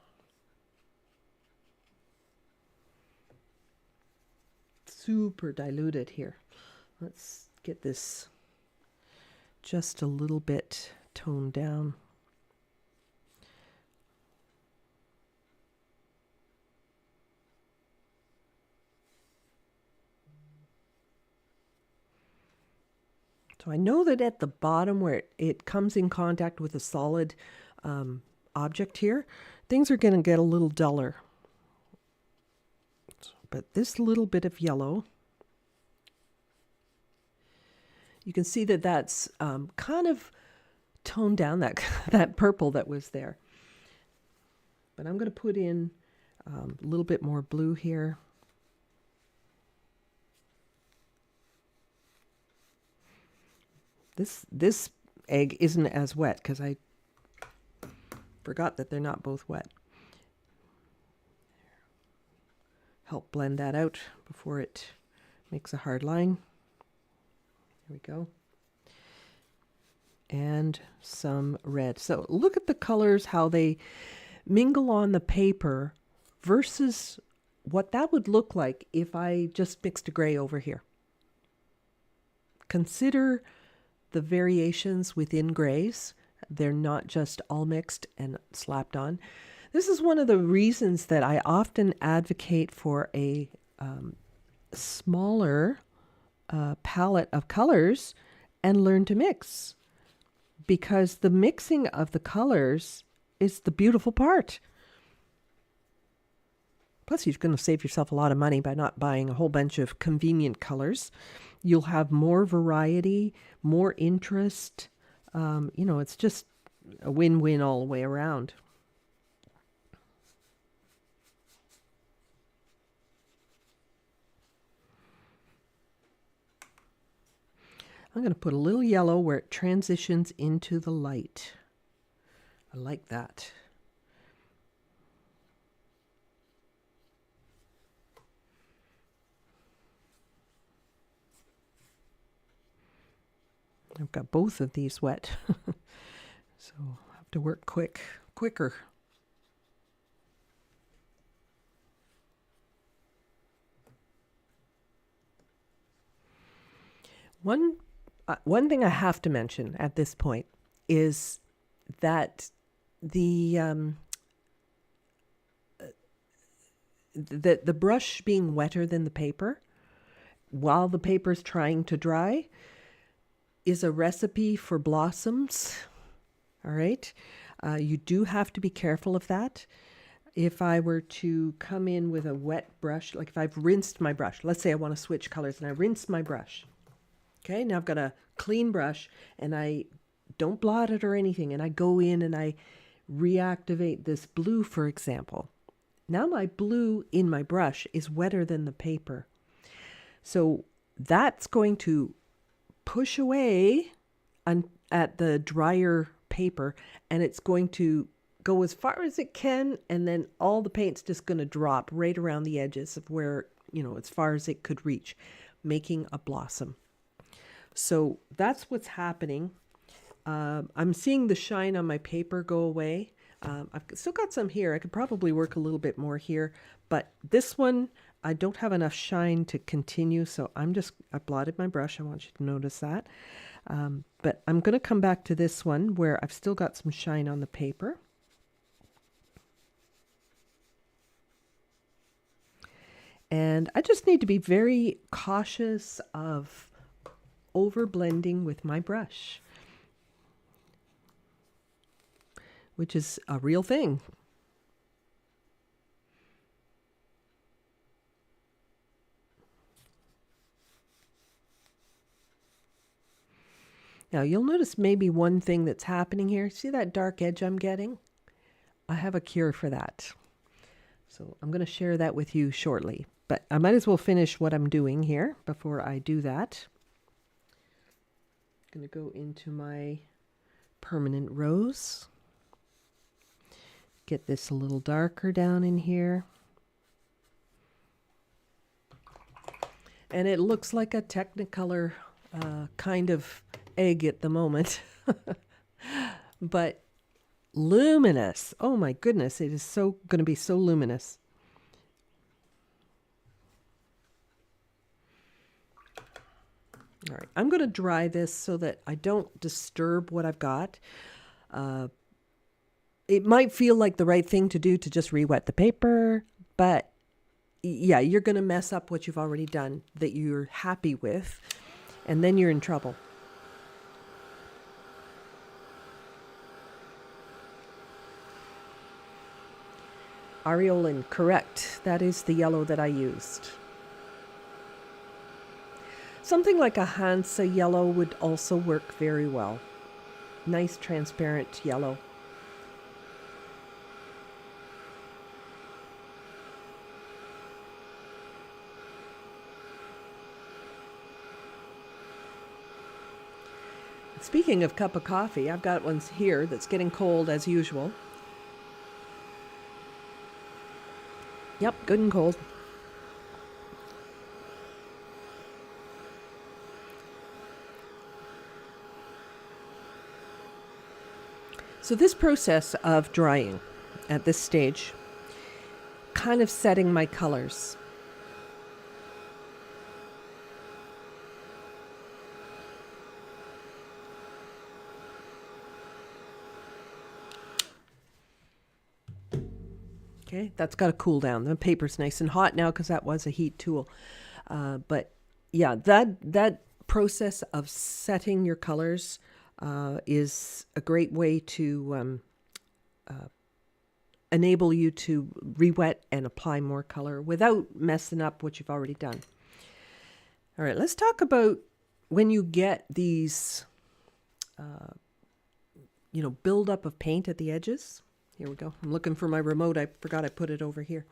Super diluted here. Let's get this just a little bit toned down. So I know that at the bottom where it comes in contact with a solid object here, things are going to get a little duller. But this little bit of yellow, you can see that that's kind of toned down that purple that was there. But I'm going to put in a little bit more blue here. This egg isn't as wet because I forgot that they're not both wet. Help blend that out before it makes a hard line. There we go. And some red. So look at the colors, how they mingle on the paper versus what that would look like if I just mixed a gray over here. Consider the variations within grays. They're not just all mixed and slapped on. This is one of the reasons that I often advocate for a smaller palette of colors and learn to mix. Because the mixing of the colors is the beautiful part. Plus, you're going to save yourself a lot of money by not buying a whole bunch of convenient colors. You'll have more variety, more interest. It's just a win-win all the way around. I'm going to put a little yellow where it transitions into the light. I like that. I've got both of these wet, so I have to work quicker. One, one thing I have to mention at this point is that the the brush being wetter than the paper while the paper's trying to dry is a recipe for blossoms. All right. You do have to be careful of that. If I were to come in with a wet brush, like if I've rinsed my brush, let's say I want to switch colors and I rinse my brush. Okay, now I've got a clean brush and I don't blot it or anything. And I go in and I reactivate this blue, for example. Now my blue in my brush is wetter than the paper. So that's going to push away at the drier paper, and it's going to go as far as it can, and then all the paint's just going to drop right around the edges of where, as far as it could reach, making a blossom. So that's what's happening. I'm seeing the shine on my paper go away. I've still got some here. I could probably work a little bit more here, but this one, I don't have enough shine to continue, so I blotted my brush. I want you to notice that. But I'm going to come back to this one where I've still got some shine on the paper. And I just need to be very cautious of over blending with my brush, which is a real thing. Now you'll notice maybe one thing that's happening here. See that dark edge I'm getting? I have a cure for that. So I'm going to share that with you shortly. But I might as well finish what I'm doing here before I do that. I'm going to go into my permanent rose. Get this a little darker down in here. And it looks like a Technicolor kind of egg at the moment. But luminous. Oh my goodness, it is so going to be so luminous. All right, I'm going to dry this so that I don't disturb what I've got. It might feel like the right thing to do to just re-wet the paper, but yeah, you're going to mess up what you've already done that you're happy with, and then you're in trouble. Aureolin, correct. That is the yellow that I used. Something like a Hansa yellow would also work very well. Nice transparent yellow. Speaking of cup of coffee, I've got one here that's getting cold as usual. Yep, good and cold. So this process of drying at this stage, kind of setting my colors. Okay, that's got to cool down. The paper's nice and hot now because that was a heat tool. But yeah, that process of setting your colors is a great way to enable you to re-wet and apply more color without messing up what you've already done. All right, let's talk about when you get these, buildup of paint at the edges. Here we go. I'm looking for my remote. I forgot I put it over here.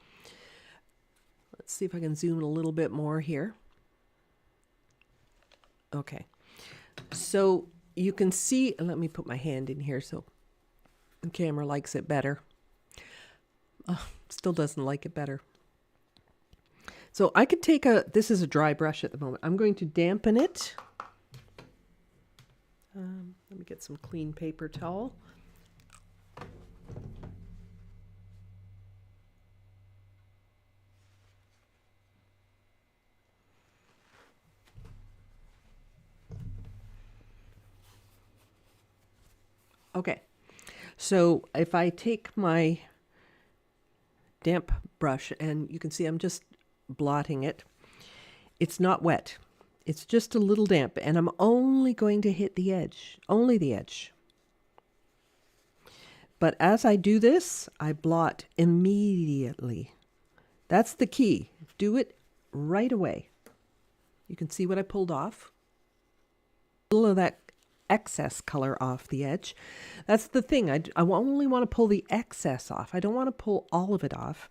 Let's see if I can zoom in a little bit more here. Okay. So you can see, and let me put my hand in here so the camera likes it better. Still doesn't like it better. So I could take this is a dry brush at the moment. I'm going to dampen it. Let me get some clean paper towel. Okay, so if I take my damp brush, and you can see I'm just blotting it, it's not wet. It's just a little damp, and I'm only going to hit the edge, only the edge. But as I do this, I blot immediately. That's the key. Do it right away. You can see what I pulled off. A little of that excess color off the edge. That's the thing. I only want to pull the excess off. I don't want to pull all of it off.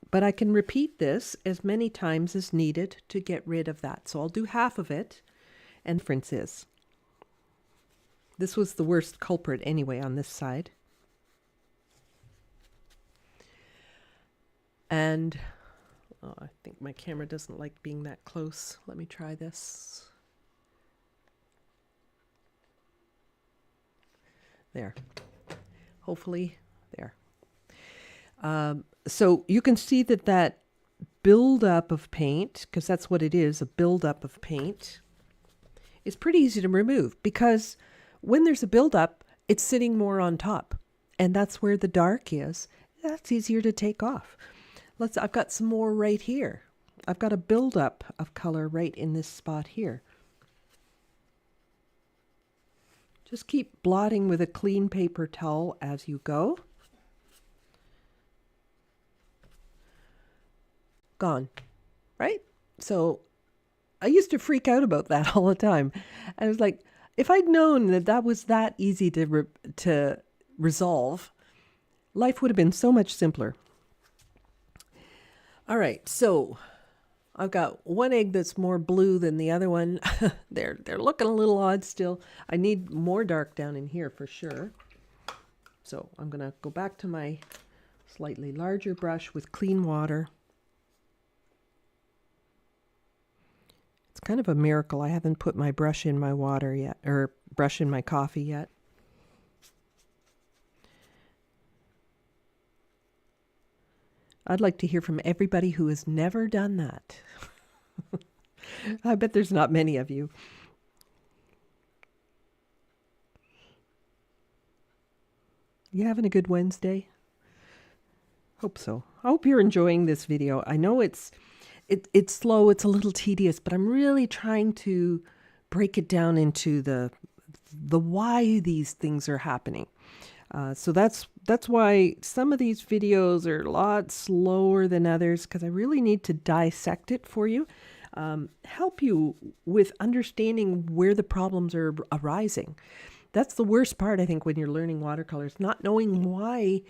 But I can repeat this as many times as needed to get rid of that. So I'll do half of it, and the difference is. This was the worst culprit anyway on this side. And oh, I think my camera doesn't like being that close. Let me try this. There. Hopefully, there. So you can see that buildup of paint, because that's what it is, a buildup of paint, is pretty easy to remove, because when there's a buildup, it's sitting more on top. And that's where the dark is. That's easier to take off. I've got some more right here. I've got a buildup of color right in this spot here. Just keep blotting with a clean paper towel as you go. Gone, right? So I used to freak out about that all the time. I was like, if I'd known that was that easy to resolve, life would have been so much simpler. All right, so I've got one egg that's more blue than the other one. They're looking a little odd still. I need more dark down in here for sure. So I'm going to go back to my slightly larger brush with clean water. It's kind of a miracle. I haven't put my brush in my water yet, or brush in my coffee yet. I'd like to hear from everybody who has never done that. I bet there's not many of you. You having a good Wednesday? Hope so. I hope you're enjoying this video. I know it's slow, it's a little tedious, but I'm really trying to break it down into the why these things are happening. So that's why some of these videos are a lot slower than others, because I really need to dissect it for you, help you with understanding where the problems are arising. That's the worst part, I think, when you're learning watercolors, not knowing why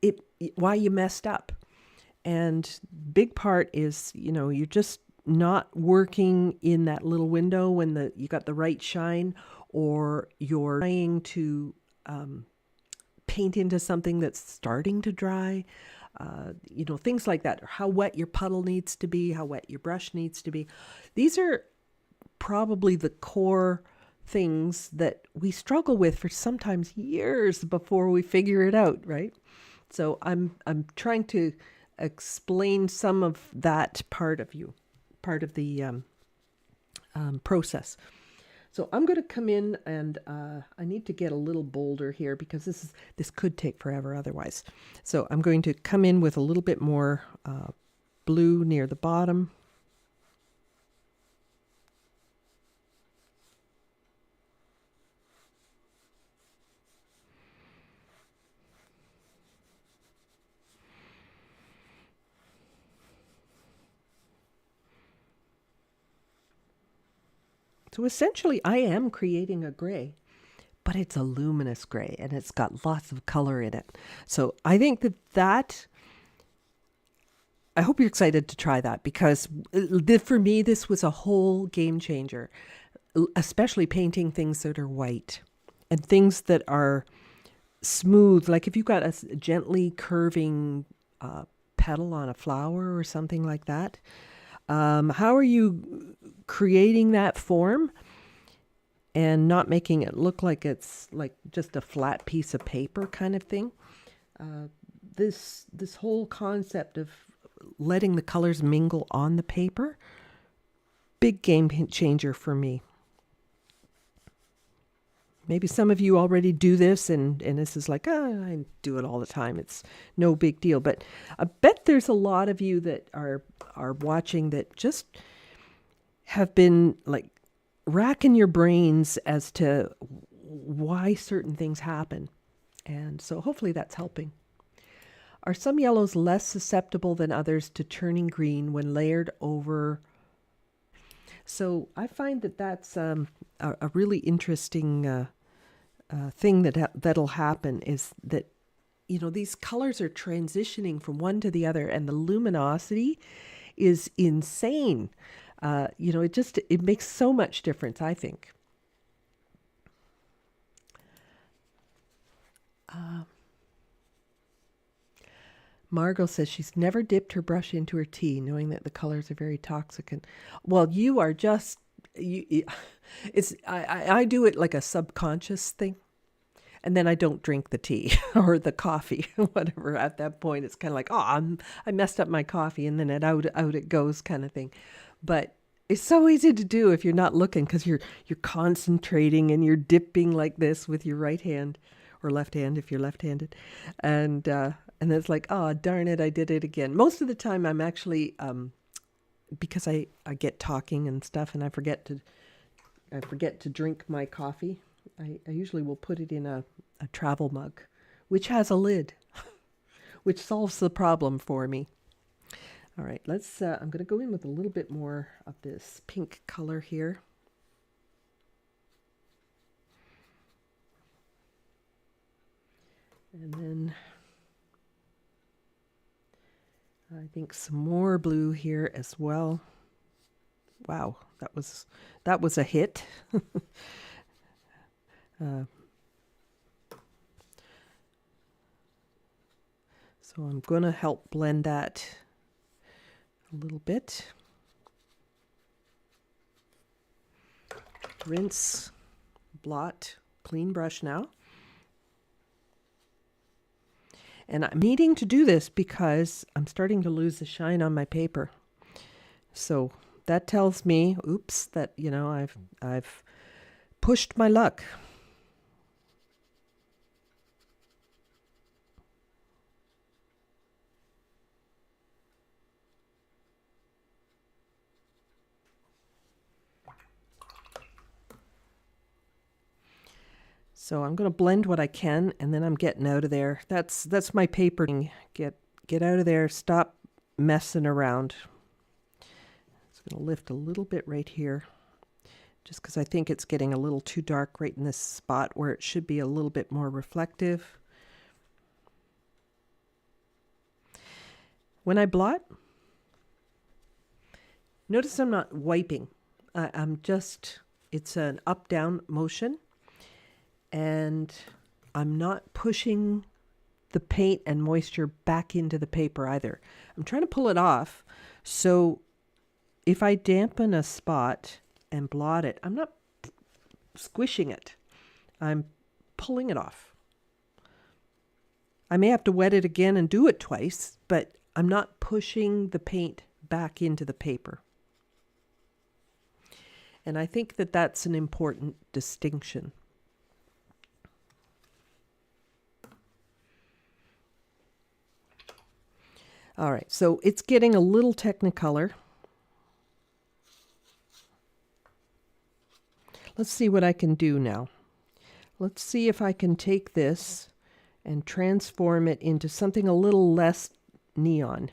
you messed up. And big part is, you're just not working in that little window when you got the right shine, or you're trying to paint into something that's starting to dry, things like that, or how wet your puddle needs to be, how wet your brush needs to be. These are probably the core things that we struggle with for sometimes years before we figure it out, right? So I'm trying to explain some of that part of the process. So I'm going to come in, and I need to get a little bolder here, because this could take forever otherwise. So I'm going to come in with a little bit more blue near the bottom. So essentially, I am creating a gray, but it's a luminous gray, and it's got lots of color in it. So I think I hope you're excited to try that, because for me, this was a whole game changer, especially painting things that are white and things that are smooth. Like if you've got a gently curving petal on a flower or something like that, how are you creating that form and not making it look like it's like just a flat piece of paper kind of thing? This whole concept of letting the colors mingle on the paper, big game changer for me. Maybe some of you already do this, and this is like, oh, I do it all the time. It's no big deal. But I bet there's a lot of you that are watching that just have been like racking your brains as to why certain things happen. And so hopefully that's helping. Are some yellows less susceptible than others to turning green when layered over? So I find that that's a really interesting thing that'll happen, is that, you know, these colors are transitioning from one to the other, and the luminosity is insane. You know, it makes so much difference, I think. Margot says she's never dipped her brush into her tea, knowing that the colors are very toxic. And well, you are just I do it like a subconscious thing, and then I don't drink the tea or the coffee, whatever. At that point, it's kind of like, oh, I messed up my coffee, and then out it goes, kind of thing. But it's so easy to do if you're not looking, because you're concentrating and you're dipping like this with your right hand or left hand if you're left-handed, and it's like, oh, darn it, I did it again. Most of the time I'm actually, because I get talking and stuff, and I forget to drink my coffee. I usually will put it in a travel mug, which has a lid, which solves the problem for me. All right, I'm going to go in with a little bit more of this pink color here. And then I think some more blue here as well. Wow, that was a hit. So I'm going to help blend that a little bit. Rinse, blot, clean brush now. And I'm needing to do this because I'm starting to lose the shine on my paper. So that tells me, oops, that, you know, I've pushed my luck. So I'm going to blend what I can, and then I'm getting out of there. That's my paper. Get out of there. Stop messing around. It's going to lift a little bit right here, just because I think it's getting a little too dark right in this spot where it should be a little bit more reflective. When I blot, notice I'm not wiping. It's an up-down motion. And I'm not pushing the paint and moisture back into the paper either. I'm trying to pull it off. So if I dampen a spot and blot it, I'm not squishing it. I'm pulling it off. I may have to wet it again and do it twice, but I'm not pushing the paint back into the paper. And I think that that's an important distinction. All right, so it's getting a little Technicolor. Let's see what I can do now. Let's see if I can take this and transform it into something a little less neon.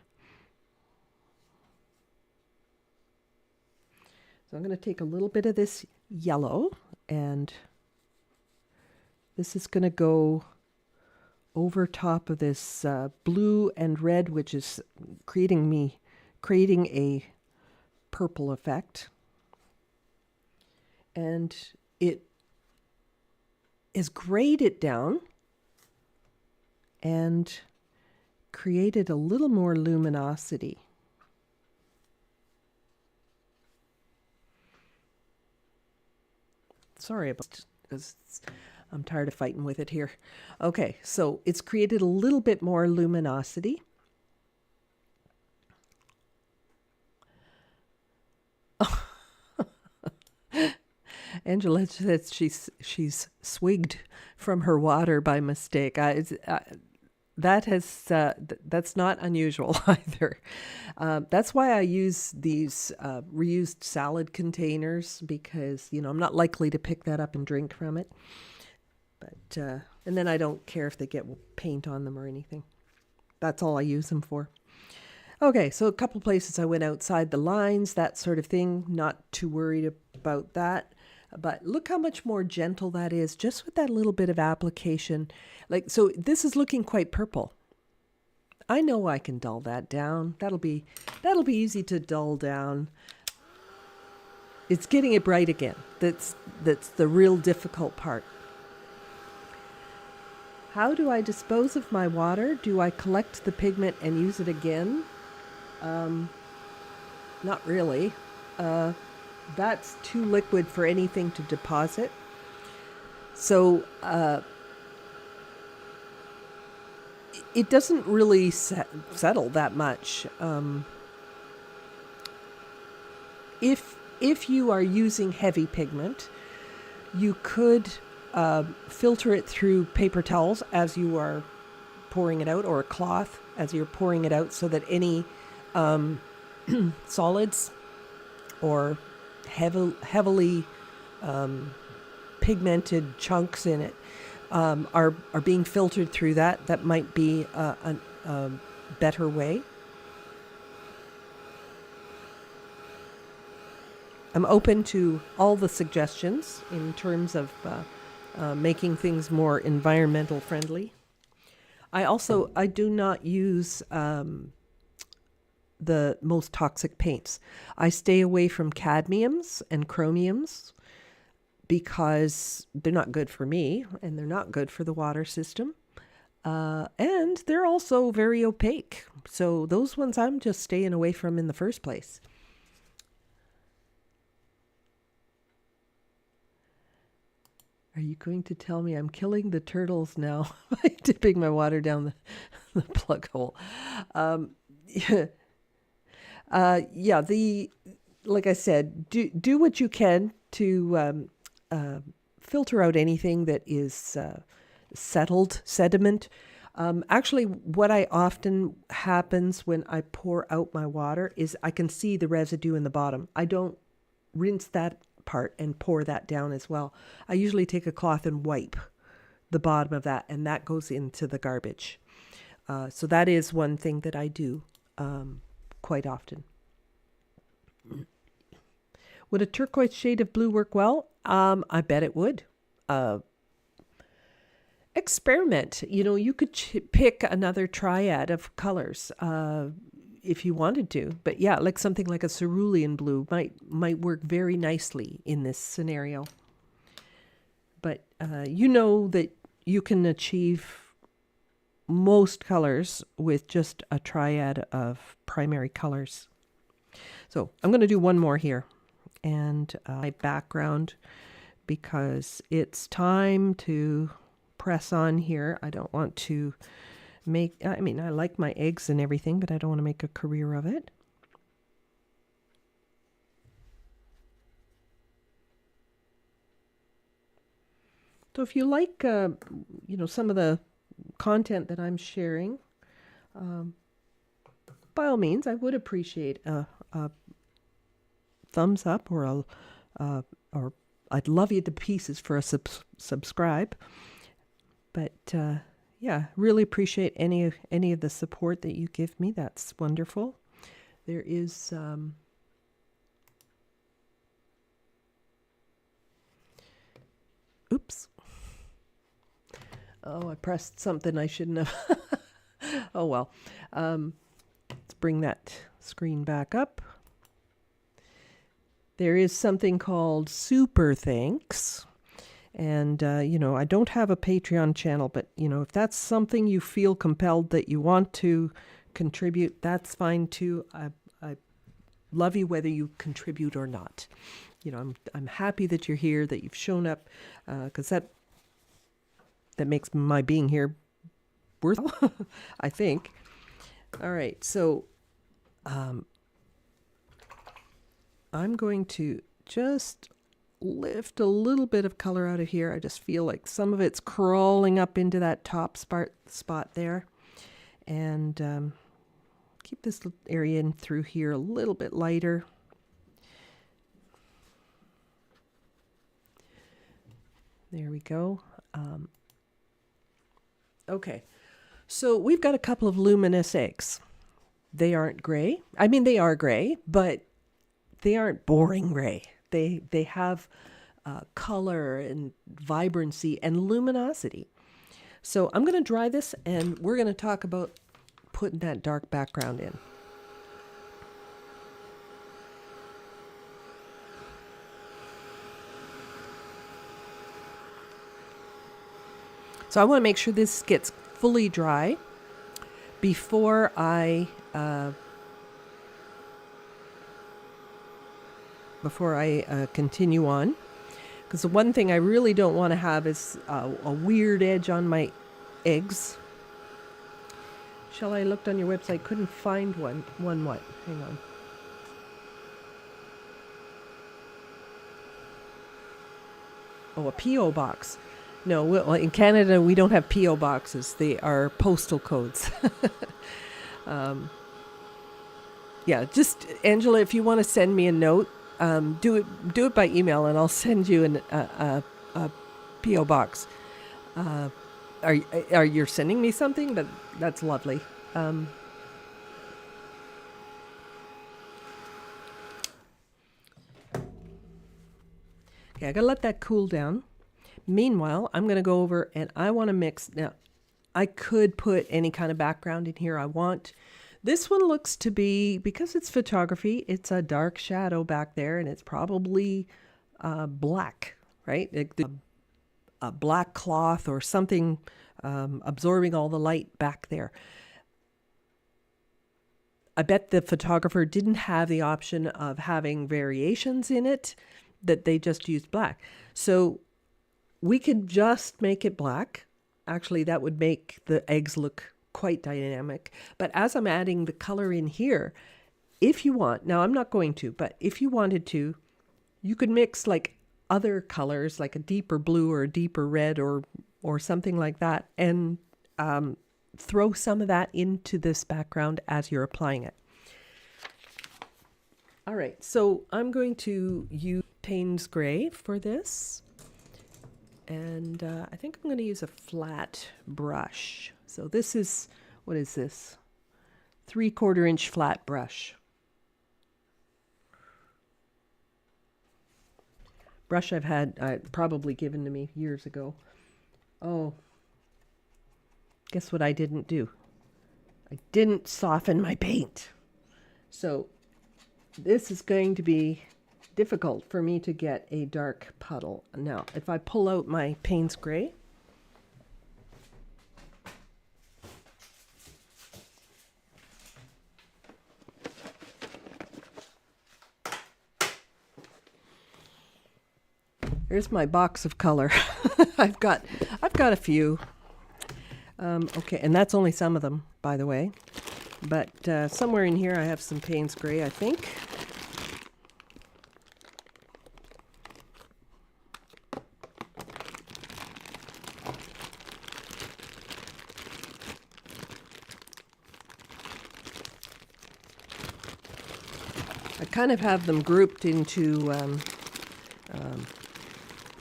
So I'm going to take a little bit of this yellow, and this is going to go over top of this blue and red, which is creating a purple effect. And it is grayed it down and created a little more luminosity. Sorry about because I'm tired of fighting with it here. Okay, so it's created a little bit more luminosity. Angela says she's swigged from her water by mistake. That's not unusual either. That's why I use these reused salad containers, because I'm not likely to pick that up and drink from it. But and then I don't care if they get paint on them or anything. That's all I use them for. Okay, so a couple places I went outside the lines, that sort of thing. Not too worried about that. But look how much more gentle that is, just with that little bit of application. Like, so this is looking quite purple. I know I can dull that down. That'll be easy to dull down. It's getting it bright again. That's the real difficult part. How do I dispose of my water? Do I collect the pigment and use it again? Not really. That's too liquid for anything to deposit. So it doesn't really settle that much. If you are using heavy pigment, you could filter it through paper towels as you are pouring it out, or a cloth as you're pouring it out, so that any solids or heavily pigmented chunks in it are being filtered through that. That might be a better way. I'm open to all the suggestions in terms of making things more environmental friendly. I do not use the most toxic paints. I stay away from cadmiums and chromiums because they're not good for me, and they're not good for the water system. And they're also very opaque. So those ones I'm just staying away from in the first place. Are you going to tell me I'm killing the turtles now by dipping my water down the plug hole? Like I said, do what you can to filter out anything that is settled sediment. Actually, what I often happens when I pour out my water is I can see the residue in the bottom. I don't rinse that part and pour that down as well. I usually take a cloth and wipe the bottom of that, and that goes into the garbage. So that is one thing that I do quite often. Would a turquoise shade of blue work well? I bet it would. Experiment. You could pick another triad of colors if you wanted to. But yeah, like something like a cerulean blue might work very nicely in this scenario. But that you can achieve most colors with just a triad of primary colors. So I'm going to do one more here, and my background, because it's time to press on here. I don't want to I like my eggs and everything, but I don't want to make a career of it. So if you like, some of the content that I'm sharing, by all means, I would appreciate a thumbs up or I'd love you to pieces for a subscribe. But really appreciate any of the support that you give me. That's wonderful. There is oops. Oh, I pressed something I shouldn't have. Oh well. Let's bring that screen back up. There is something called Super Thanks. And, I don't have a Patreon channel, but, if that's something you feel compelled that you want to contribute, that's fine too. I love you whether you contribute or not. I'm happy that you're here, that you've shown up, because that makes my being here worth I think. All right, so I'm going to just lift a little bit of color out of here. I just feel like some of it's crawling up into that top spot there. And keep this area in through here a little bit lighter. There we go. Okay, so we've got a couple of luminous eggs. They aren't gray. I mean, they are gray, but they aren't boring gray. They have color and vibrancy and luminosity. So I'm going to dry this, and we're going to talk about putting that dark background in. So I want to make sure this gets fully dry before I continue on. Because the one thing I really don't want to have is a weird edge on my eggs. Shelley, I looked on your website, couldn't find one. One what? Hang on. Oh, a P.O. box. No, well, in Canada, we don't have P.O. boxes. They are postal codes. Yeah, just, Angela, if you want to send me a note, do it by email, and I'll send you a P.O. box. Are you sending me something? But that's lovely. Okay, I gotta let that cool down. Meanwhile, I'm gonna go over and I want to mix. Now, I could put any kind of background in here I want. This one looks to be, because it's photography, it's a dark shadow back there, and it's probably black, right? A black cloth or something absorbing all the light back there. I bet the photographer didn't have the option of having variations in it, that they just used black. So we could just make it black. Actually, that would make the eggs look quite dynamic. But as I'm adding the color in here, if you want, now I'm not going to, but if you wanted to, you could mix like other colors, like a deeper blue or a deeper red or something like that, and throw some of that into this background as you're applying it. All right, so I'm going to use Payne's Gray for this. And I think I'm going to use a flat brush. So this is, what is this? 3/4 inch flat brush. Brush I've had probably given to me years ago. Oh, guess what I didn't do? I didn't soften my paint. So this is going to be difficult for me to get a dark puddle. Now, if I pull out my Payne's Gray, here's my box of color. I've got a few. Okay, and that's only some of them, by the way. But somewhere in here I have some Payne's Gray, I think. I kind of have them grouped into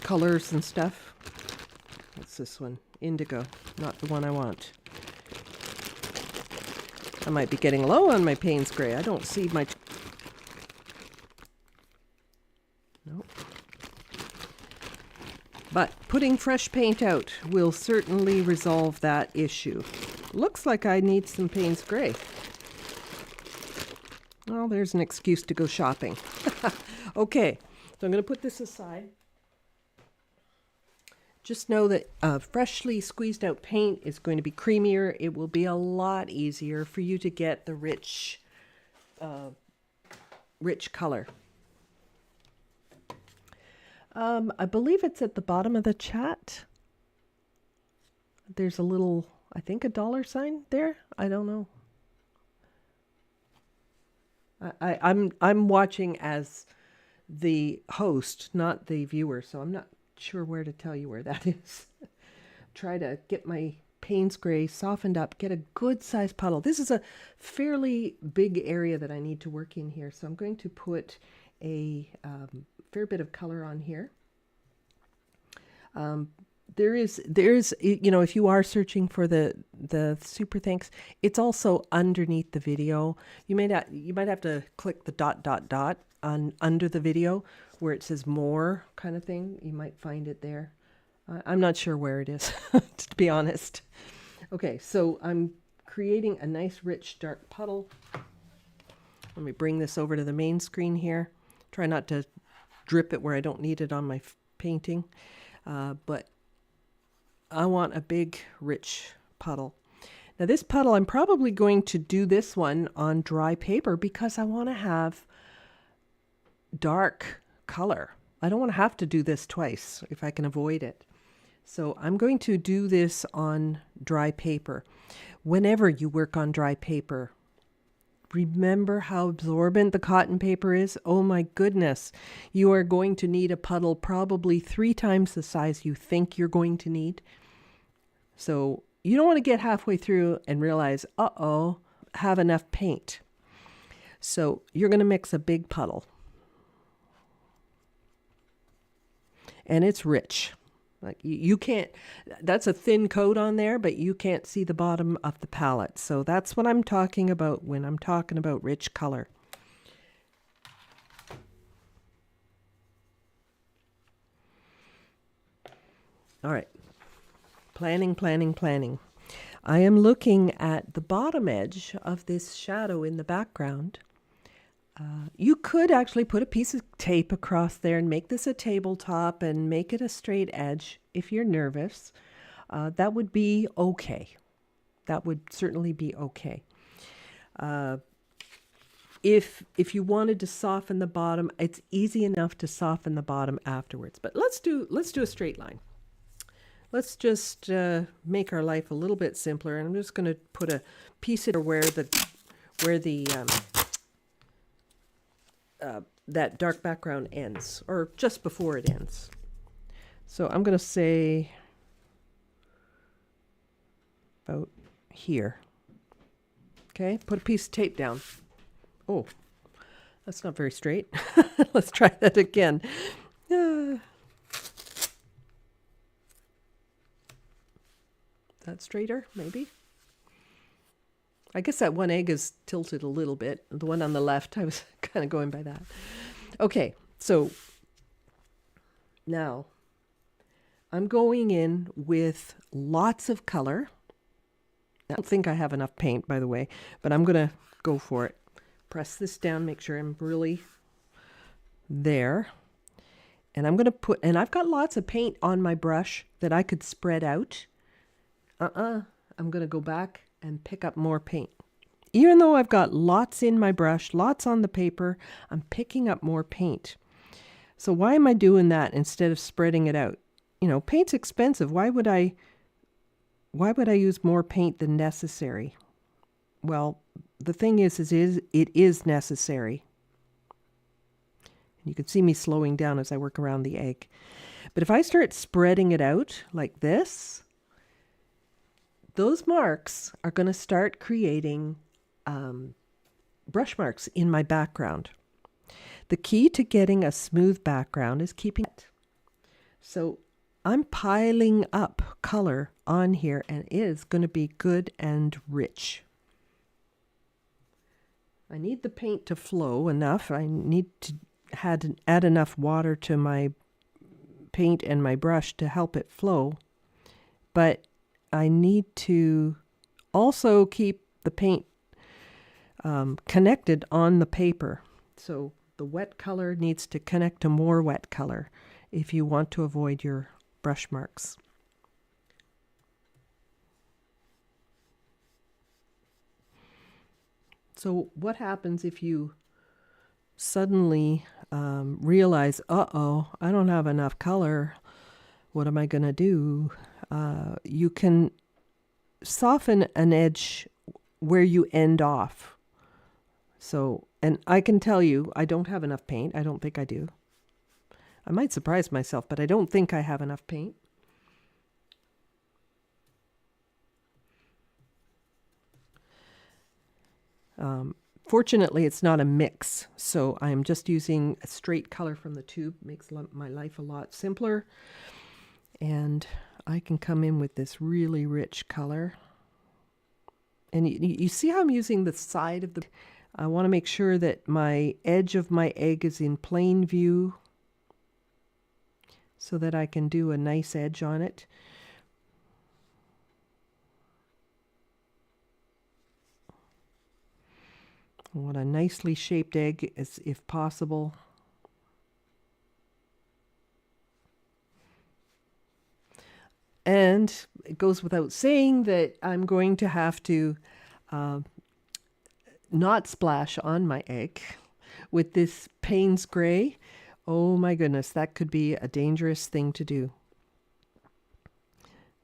colors and stuff. What's this one? Indigo, not the one I want. I might be getting low on my Payne's Gray. I don't see my... Nope. But putting fresh paint out will certainly resolve that issue. Looks like I need some Payne's Gray. Well, there's an excuse to go shopping. Okay, so I'm going to put this aside. Just know that freshly squeezed out paint is going to be creamier. It will be a lot easier for you to get the rich color. I believe it's at the bottom of the chat. There's a little, I think, a $sign there. I don't know. I'm watching as the host, not the viewer, so I'm not sure where to tell you where that is. Try to get my Payne's gray softened up, get a good sized puddle. This is a fairly big area that I need to work in here, so I'm going to put a fair bit of color on here. There's, you know, if you are searching for the super thanks, it's also underneath the video. You might have to click the dot on under the video where it says more kind of thing. You might find it there. I'm not sure where it is, to be honest. Okay, so I'm creating a nice rich dark puddle. Let me bring this over to the main screen here. Try not to drip it where I don't need it on my painting, but I want a big rich puddle. Now this puddle, I'm probably going to do this one on dry paper because I want to have dark color. I don't want to have to do this twice if I can avoid it. So I'm going to do this on dry paper. Whenever you work on dry paper, remember how absorbent the cotton paper is? Oh my goodness. You are going to need a puddle probably 3 times the size you think you're going to need. So you don't want to get halfway through and realize, uh-oh, have enough paint. So you're going to mix a big puddle. And it's rich. Like you can't, that's a thin coat on there, but you can't see the bottom of the palette. So that's what I'm talking about when I'm talking about rich color. All right. Planning. I am looking at the bottom edge of this shadow in the background. You could actually put a piece of tape across there and make this a tabletop and make it a straight edge if you're nervous. That would be okay. That would certainly be okay. If you wanted to soften the bottom, it's easy enough to soften the bottom afterwards. But let's do a straight line. Let's just make our life a little bit simpler. And I'm just going to put a piece in where that dark background ends, or just before it ends. So I'm going to say about here. Okay, put a piece of tape down. Oh, that's not very straight. Let's try that again. That's straighter, maybe. I guess that one egg is tilted a little bit. The one on the left, I was kind of going by that. Okay, so now I'm going in with lots of color. I don't think I have enough paint, by the way, but I'm going to go for it. Press this down, make sure I'm really there. And I'm going to put, and I've got lots of paint on my brush that I could spread out. I'm going to go back and pick up more paint. Even though I've got lots in my brush, lots on the paper, I'm picking up more paint. So why am I doing that instead of spreading it out? You know, paint's expensive. Why would I use more paint than necessary? Well, the thing is it is necessary. You can see me slowing down as I work around the egg. But if I start spreading it out like this, those marks are going to start creating brush marks in my background. The key to getting a smooth background is keeping it. So I'm piling up color on here, and it is going to be good and rich. I need the paint to flow enough. I need to add enough water to my paint and my brush to help it flow. But I need to also keep the paint connected on the paper. So the wet color needs to connect to more wet color if you want to avoid your brush marks. So what happens if you suddenly realize, uh-oh, I don't have enough color. What am I going to do? You can soften an edge where you end off. So, And I can tell you, I don't have enough paint. I don't think I do. I might surprise myself, but I don't think I have enough paint. Fortunately, it's not a mix, so I'm just using a straight color from the tube. Makes my life a lot simpler. And I can come in with this really rich color. And you see how I'm using the side of the... I want to make sure that my edge of my egg is in plain view so that I can do a nice edge on it. I want a nicely shaped egg as if possible. And it goes without saying that I'm going to have to not splash on my egg with this Payne's Gray. Oh my goodness, that could be a dangerous thing to do.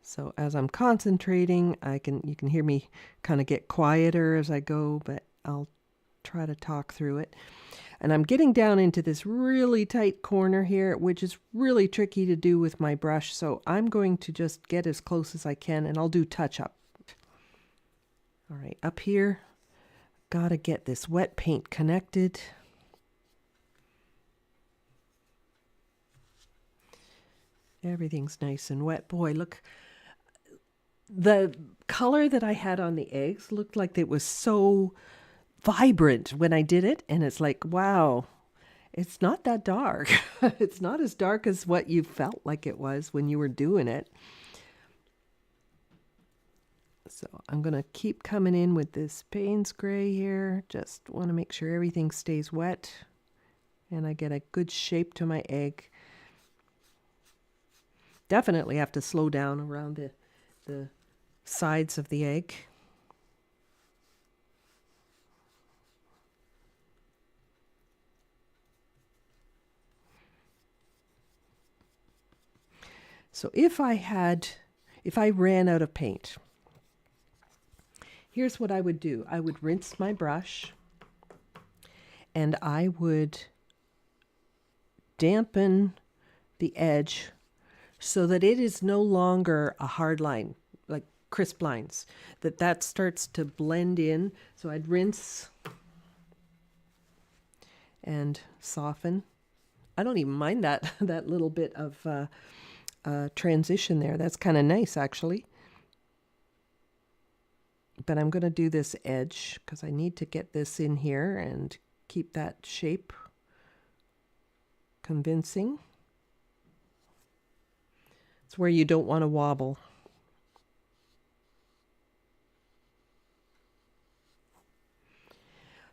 So as I'm concentrating, you can hear me kind of get quieter as I go, but I'll try to talk through it. And I'm getting down into this really tight corner here, which is really tricky to do with my brush. So I'm going to just get as close as I can, and I'll do touch up. All right, up here, gotta get this wet paint connected. Everything's nice and wet. Boy, look. The color that I had on the eggs looked like it was so vibrant when I did it. And it's like, wow, it's not that dark. It's not as dark as what you felt like it was when you were doing it. So I'm going to keep coming in with this Payne's Gray here. Just want to make sure everything stays wet and I get a good shape to my egg. Definitely have to slow down around the sides of the egg. So if I ran out of paint, here's what I would do. I would rinse my brush and I would dampen the edge so that it is no longer a hard line, like crisp lines, that starts to blend in. So I'd rinse and soften. I don't even mind that little bit of transition there. That's kind of nice, actually. But I'm going to do this edge because I need to get this in here and keep that shape convincing. It's where you don't want to wobble.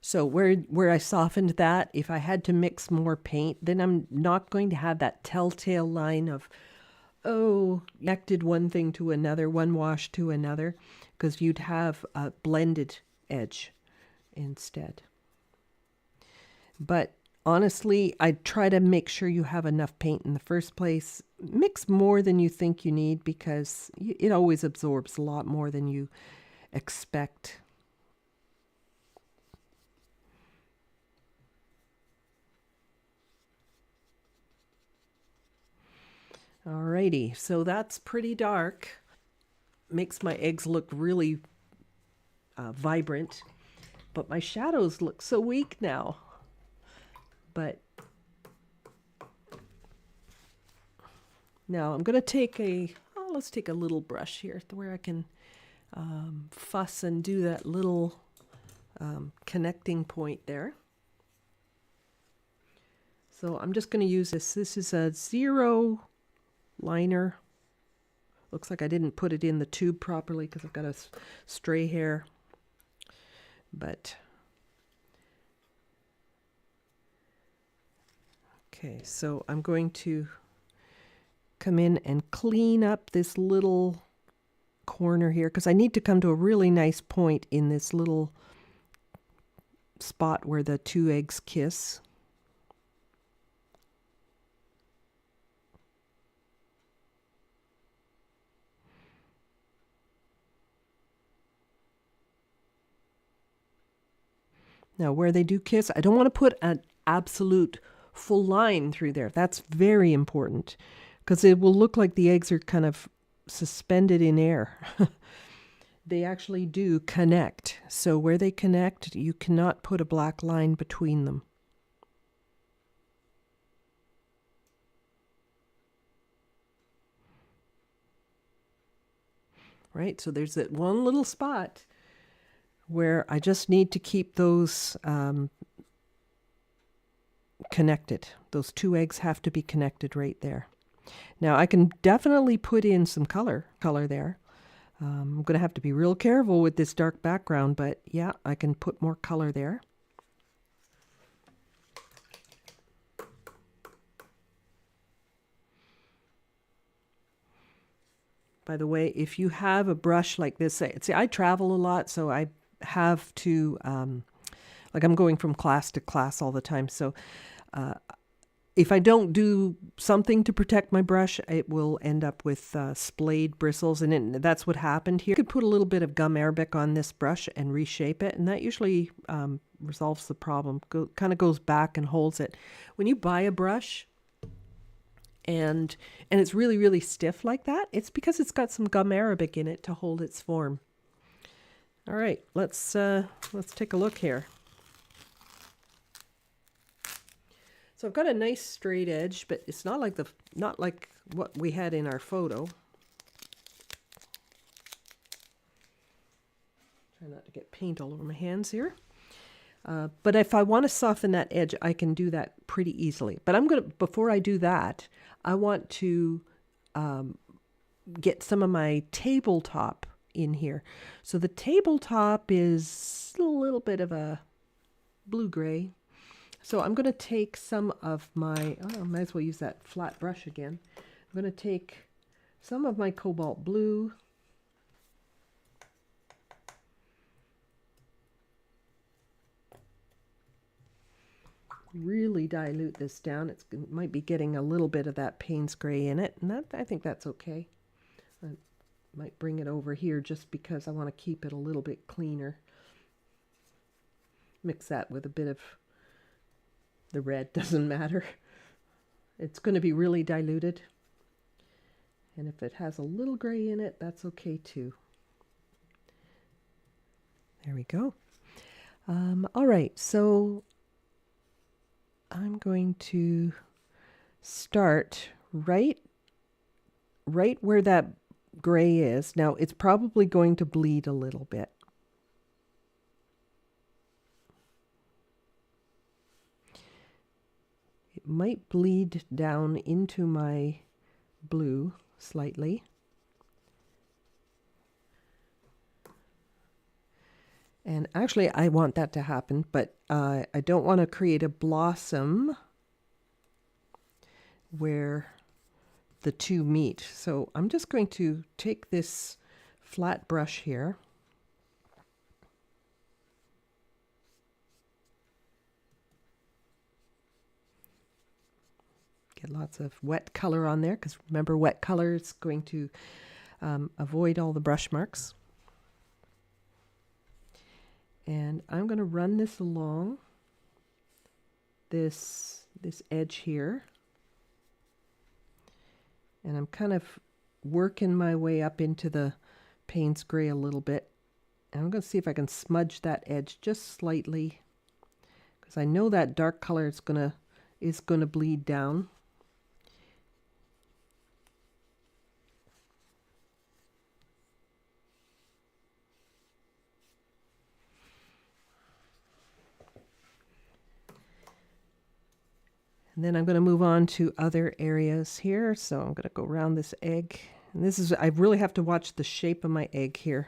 So where I softened that, if I had to mix more paint, then I'm not going to have that telltale line of, oh, connected one thing to another, one wash to another, because you'd have a blended edge instead. But honestly, I try to make sure you have enough paint in the first place. Mix more than you think you need because it always absorbs a lot more than you expect. Alrighty, so that's pretty dark. Makes my eggs look really vibrant, but my shadows look so weak now. But now I'm going to take let's take a little brush here where I can fuss and do that little connecting point there. So I'm just going to use this. This is a 0 liner. Looks like I didn't put it in the tube properly because I've got a stray hair. But okay, so I'm going to come in and clean up this little corner here because I need to come to a really nice point in this little spot where the two eggs kiss. Now where they do kiss, I don't want to put an absolute full line through there. That's very important because it will look like the eggs are kind of suspended in air. They actually do connect. So where they connect, you cannot put a black line between them. Right, so there's that one little spot where I just need to keep those connected. Those two eggs have to be connected right there. Now I can definitely put in some color there. I'm going to have to be real careful with this dark background, but yeah, I can put more color there. By the way, if you have a brush like this, see, I travel a lot, so I have to, like I'm going from class to class all the time. So if I don't do something to protect my brush, it will end up with splayed bristles, and that's what happened here. You could put a little bit of gum arabic on this brush and reshape it, and that usually resolves the problem. Kind of goes back and holds it. When you buy a brush and it's really, really stiff like that, it's because it's got some gum arabic in it to hold its form. All right, let's take a look here. So I've got a nice straight edge, but it's not like what we had in our photo. Try not to get paint all over my hands here. But if I want to soften that edge, I can do that pretty easily. But before I do that, I want to get some of my tabletop in here. So the tabletop is a little bit of a blue-gray. So I'm going to take some of my, I might as well use that flat brush again. I'm going to take some of my cobalt blue. Really dilute this down. It might be getting a little bit of that Payne's gray in it, and I think that's okay. I might bring it over here just because I want to keep it a little bit cleaner. Mix that with a bit of the red, doesn't matter. It's going to be really diluted. And if it has a little gray in it, that's okay too. There we go. All right, so I'm going to start right where that gray is. Now, it's probably going to bleed a little bit. It might bleed down into my blue slightly. And actually, I want that to happen, but I don't want to create a blossom where the two meet. So I'm just going to take this flat brush here. Get lots of wet color on there, because remember, wet color is going to avoid all the brush marks. And I'm going to run this along this edge here. And I'm kind of working my way up into the Payne's gray a little bit. And I'm going to see if I can smudge that edge just slightly, because I know that dark color is going to bleed down. And then I'm going to move on to other areas here. So I'm going to go around this egg. And I really have to watch the shape of my egg here.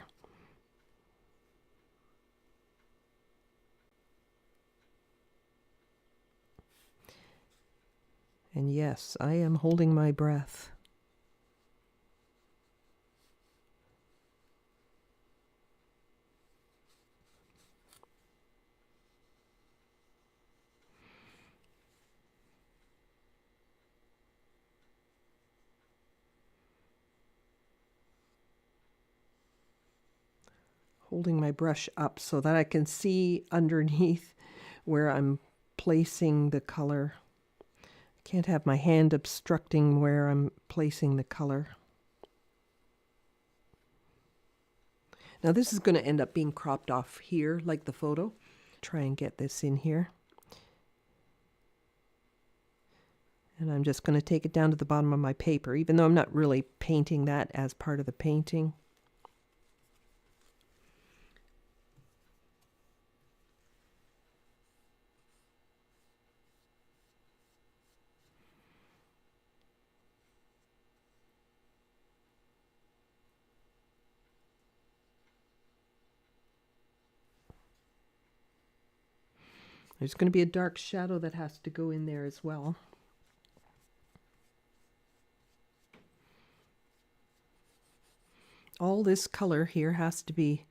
And yes, I am holding my breath. Holding my brush up so that I can see underneath where I'm placing the color. I can't have my hand obstructing where I'm placing the color. Now this is going to end up being cropped off here like the photo. Try and get this in here. And I'm just going to take it down to the bottom of my paper, even though I'm not really painting that as part of the painting. There's going to be a dark shadow that has to go in there as well. All this color here has to be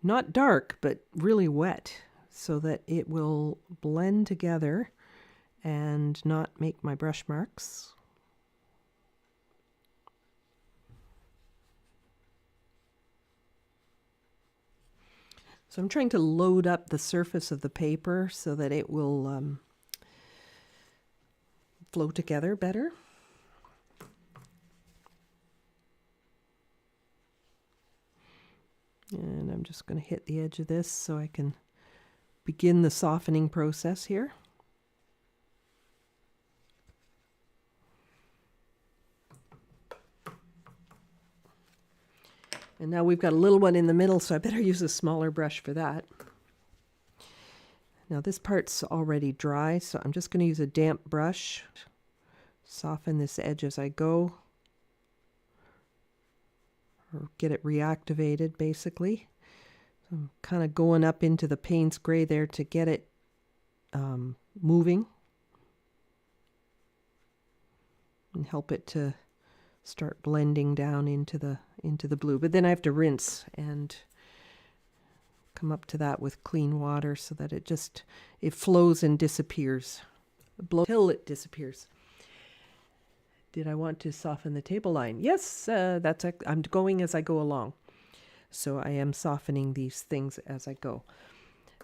not dark, but really wet so that it will blend together and not make my brush marks. So I'm trying to load up the surface of the paper so that it will flow together better. And I'm just going to hit the edge of this so I can begin the softening process here. And now we've got a little one in the middle, so I better use a smaller brush for that. Now this part's already dry, so I'm just going to use a damp brush. Soften this edge as I go. Or get it reactivated, basically. So I'm kind of going up into the Payne's Gray there to get it moving. And help it to start blending down into the blue. But then I have to rinse and come up to that with clean water so that it flows and disappears. Till it disappears. Did I want to soften the table line? Yes, I'm going as I go along. So I am softening these things as I go.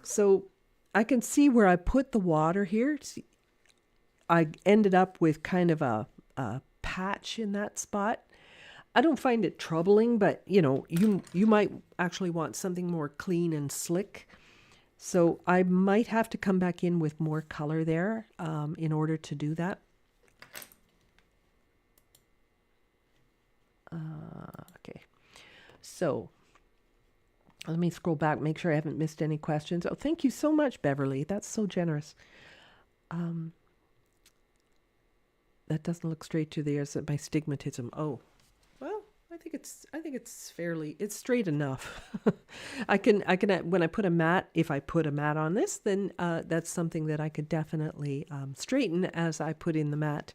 So I can see where I put the water here. See, I ended up with kind of a patch in that spot. I don't find it troubling, but you might actually want something more clean and slick. So I might have to come back in with more color there in order to do that. Okay, so let me scroll back, make sure I haven't missed any questions. Oh, thank you so much, Beverly. That's so generous. That doesn't look straight to the ears. My stigmatism. Oh, well, I think it's straight enough. I can when I put a mat, if I put a mat on this, then that's something that I could definitely straighten as I put in the mat.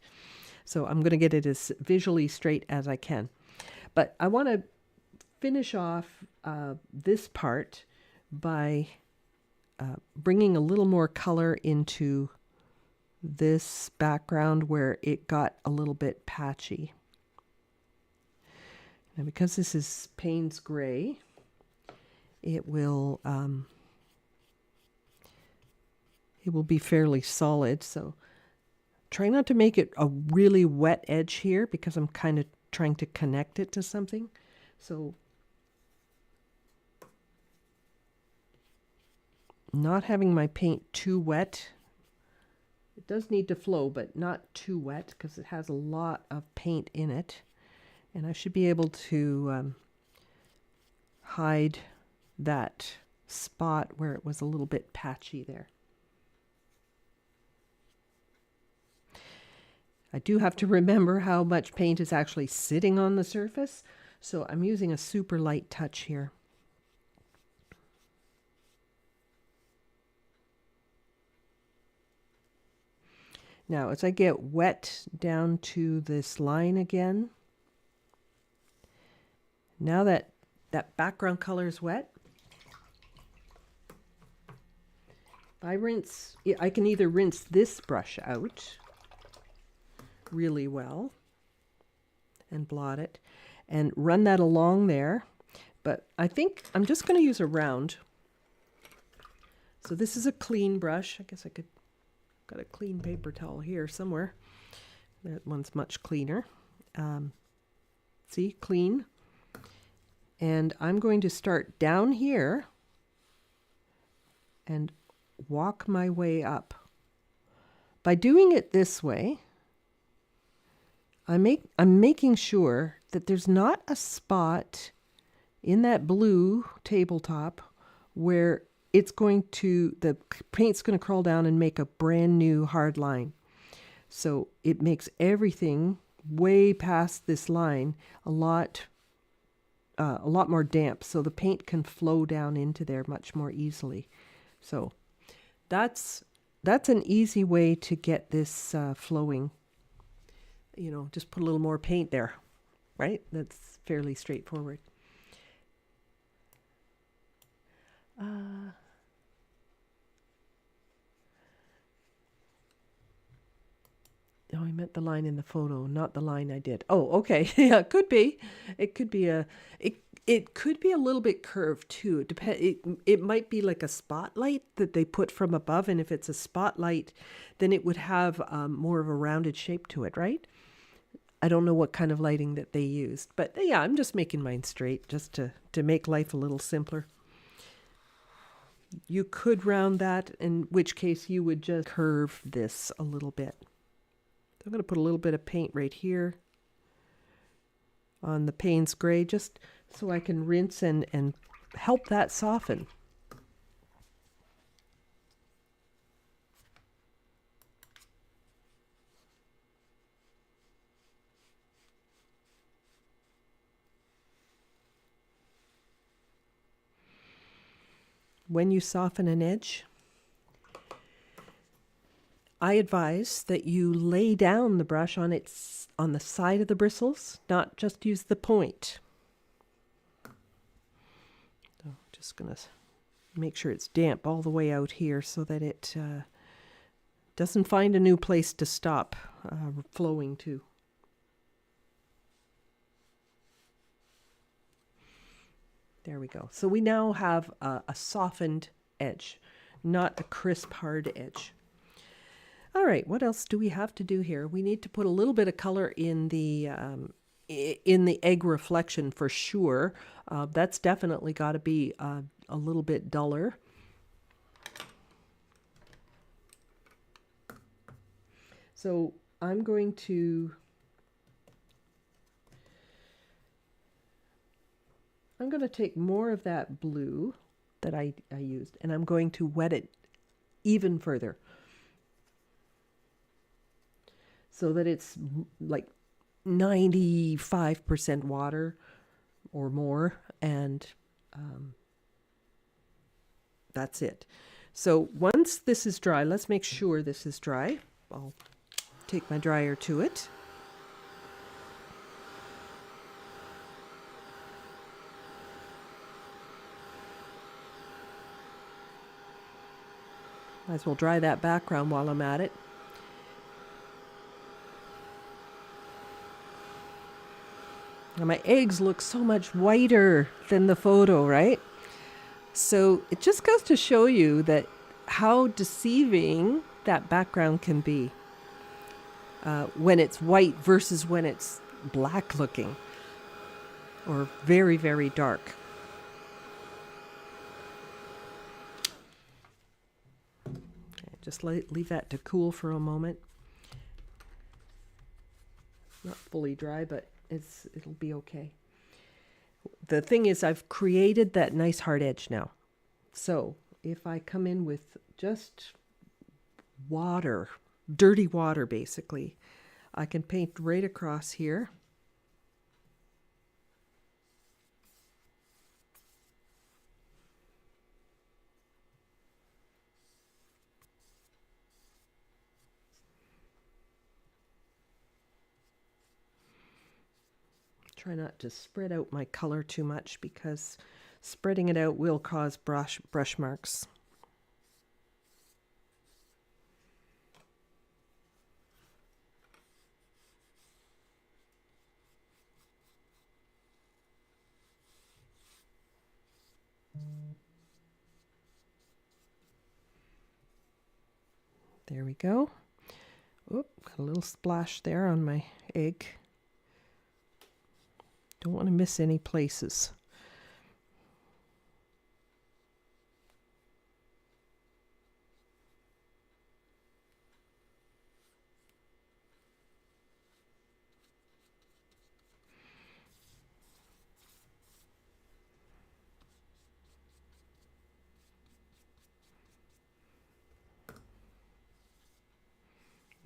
So I'm going to get it as visually straight as I can. But I want to finish off this part by bringing a little more color into this background where it got a little bit patchy. And because this is Payne's Gray, it will be fairly solid. So try not to make it a really wet edge here because I'm kind of trying to connect it to something. So not having my paint too wet. It does need to flow, but not too wet because it has a lot of paint in it. And I should be able to hide that spot where it was a little bit patchy there. I do have to remember how much paint is actually sitting on the surface, so I'm using a super light touch here. Now, as I get wet down to this line again, now that background color is wet, I can either rinse this brush out really well and blot it and run that along there, but I think I'm just going to use a round So this is a clean brush. I guess I could, got a clean paper towel here somewhere. That one's much cleaner. See, clean. And I'm going to start down here and walk my way up. By doing it this way, I'm making sure that there's not a spot in that blue tabletop where the paint's going to crawl down and make a brand new hard line. So it makes everything way past this line a lot more damp, so the paint can flow down into there much more easily. So that's an easy way to get this flowing. You know, just put a little more paint there, right? That's fairly straightforward. Oh, I meant the line in the photo, not the line I did. Oh, okay. Yeah, it could be. It could be it could be a little bit curved too. It might be like a spotlight that they put from above, and if it's a spotlight, then it would have more of a rounded shape to it, right? I don't know what kind of lighting that they used, but yeah, I'm just making mine straight just to make life a little simpler. You could round that, in which case you would just curve this a little bit. So I'm going to put a little bit of paint right here on the Payne's Gray, just so I can rinse and help that soften. When you soften an edge, I advise that you lay down the brush on the side of the bristles, not just use the point. So just going to make sure it's damp all the way out here so that it doesn't find a new place to stop flowing to. There we go. So we now have a softened edge, not a crisp, hard edge. All right, what else do we have to do here? We need to put a little bit of color in the egg reflection for sure. That's definitely got to be a little bit duller. So I'm going to take more of that blue that I used, and I'm going to wet it even further so that it's like 95% water or more, and that's it. So once this is dry, let's make sure this is dry. I'll take my dryer to it. Might as well dry that background while I'm at it. Now my eggs look so much whiter than the photo, right? So it just goes to show you that how deceiving that background can be when it's white versus when it's black looking or very, very dark. Just leave that to cool for a moment. Not fully dry, but it'll be okay. The thing is, I've created that nice hard edge now. So if I come in with just water, dirty water basically, I can paint right across here. Try not to spread out my color too much because spreading it out will cause brush marks. There we go. Oop, got a little splash there on my egg. Don't want to miss any places.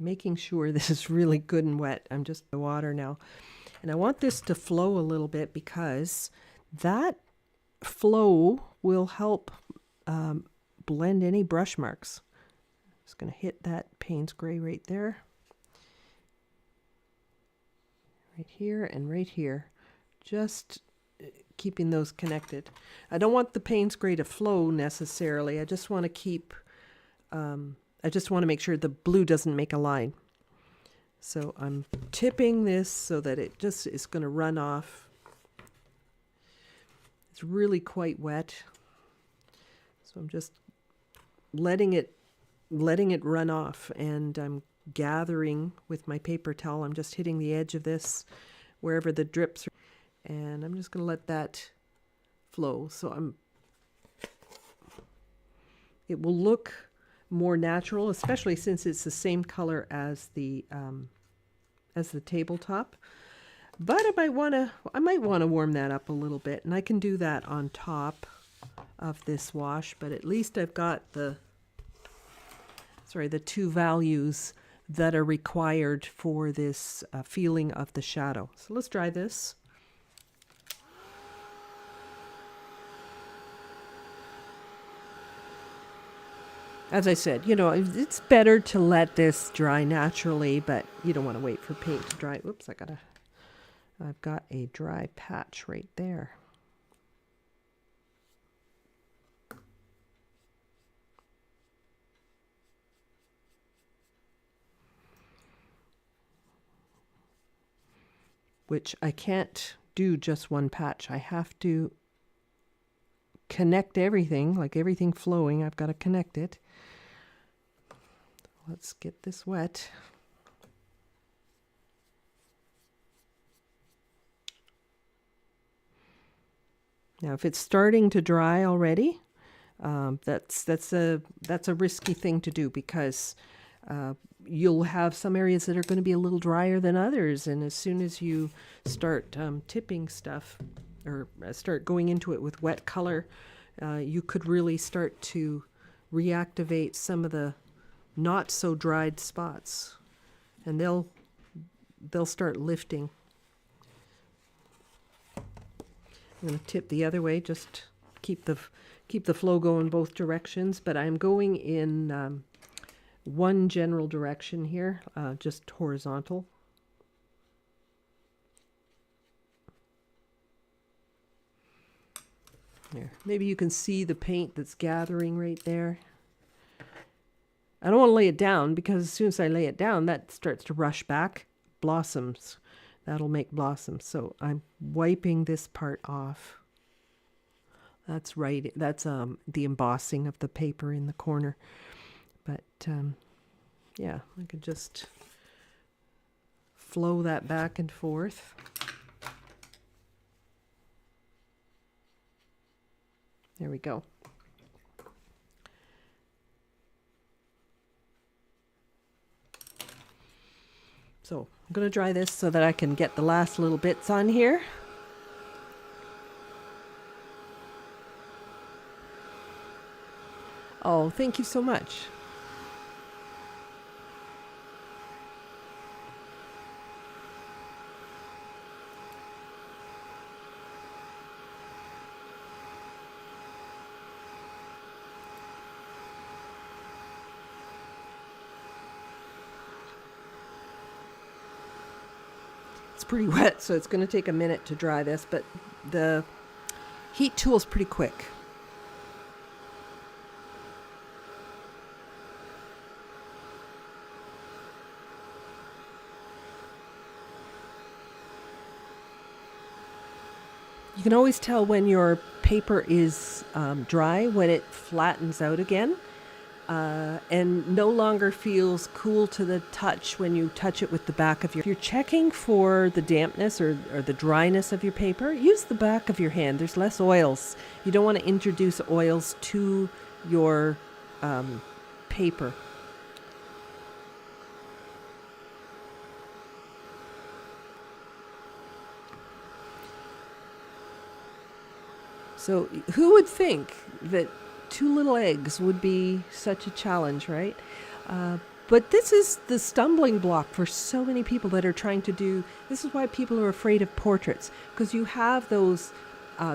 Making sure this is really good and wet. I'm just in the water now. And I want this to flow a little bit because that flow will help blend any brush marks. Just going to hit that Payne's Gray right there. Right here and right here. Just keeping those connected. I don't want the Payne's Gray to flow necessarily. I just want to keep... I just want to make sure the blue doesn't make a line. So I'm tipping this so that it just is going to run off. It's really quite wet. So I'm just letting it run off, and I'm gathering with my paper towel. I'm just hitting the edge of this wherever the drips are, and I'm just going to let that flow. So it will look more natural, especially since it's the same color as the tabletop. But I might want to warm that up a little bit, and I can do that on top of this wash. But at least I've got the two values that are required for this feeling of the shadow. So let's dry this. As I said, it's better to let this dry naturally, but you don't want to wait for paint to dry. Oops, I've got a dry patch right there. Which I can't do just one patch. I have to connect everything, like everything flowing. I've got to connect it. Let's get this wet. Now, if it's starting to dry already, that's a risky thing to do, because you'll have some areas that are going to be a little drier than others, and as soon as you start tipping stuff or start going into it with wet color, you could really start to reactivate some of the not so dried spots, and they'll start lifting. I'm going to tip the other way, just keep the flow going both directions, but I'm going in one general direction here, just horizontal. There. Maybe you can see the paint that's gathering right there. I don't want to lay it down, because as soon as I lay it down, that starts to rush back. Blossoms. That'll make blossoms. So I'm wiping this part off. That's right. That's the embossing of the paper in the corner. But yeah, I could just flow that back and forth. There we go. So I'm going to dry this so that I can get the last little bits on here. Oh, thank you so much. It's pretty wet, so it's going to take a minute to dry this, but the heat tool is pretty quick. You can always tell when your paper is dry when it flattens out again. and no longer feels cool to the touch when you touch it with the back of your. If you're checking for the dampness or the dryness of your paper, use the back of your hand. There's less oils. You don't want to introduce oils to your paper. So who would think that 2 little eggs would be such a challenge, right? But this is the stumbling block for so many people that are trying to do. This is why people are afraid of portraits, because you have those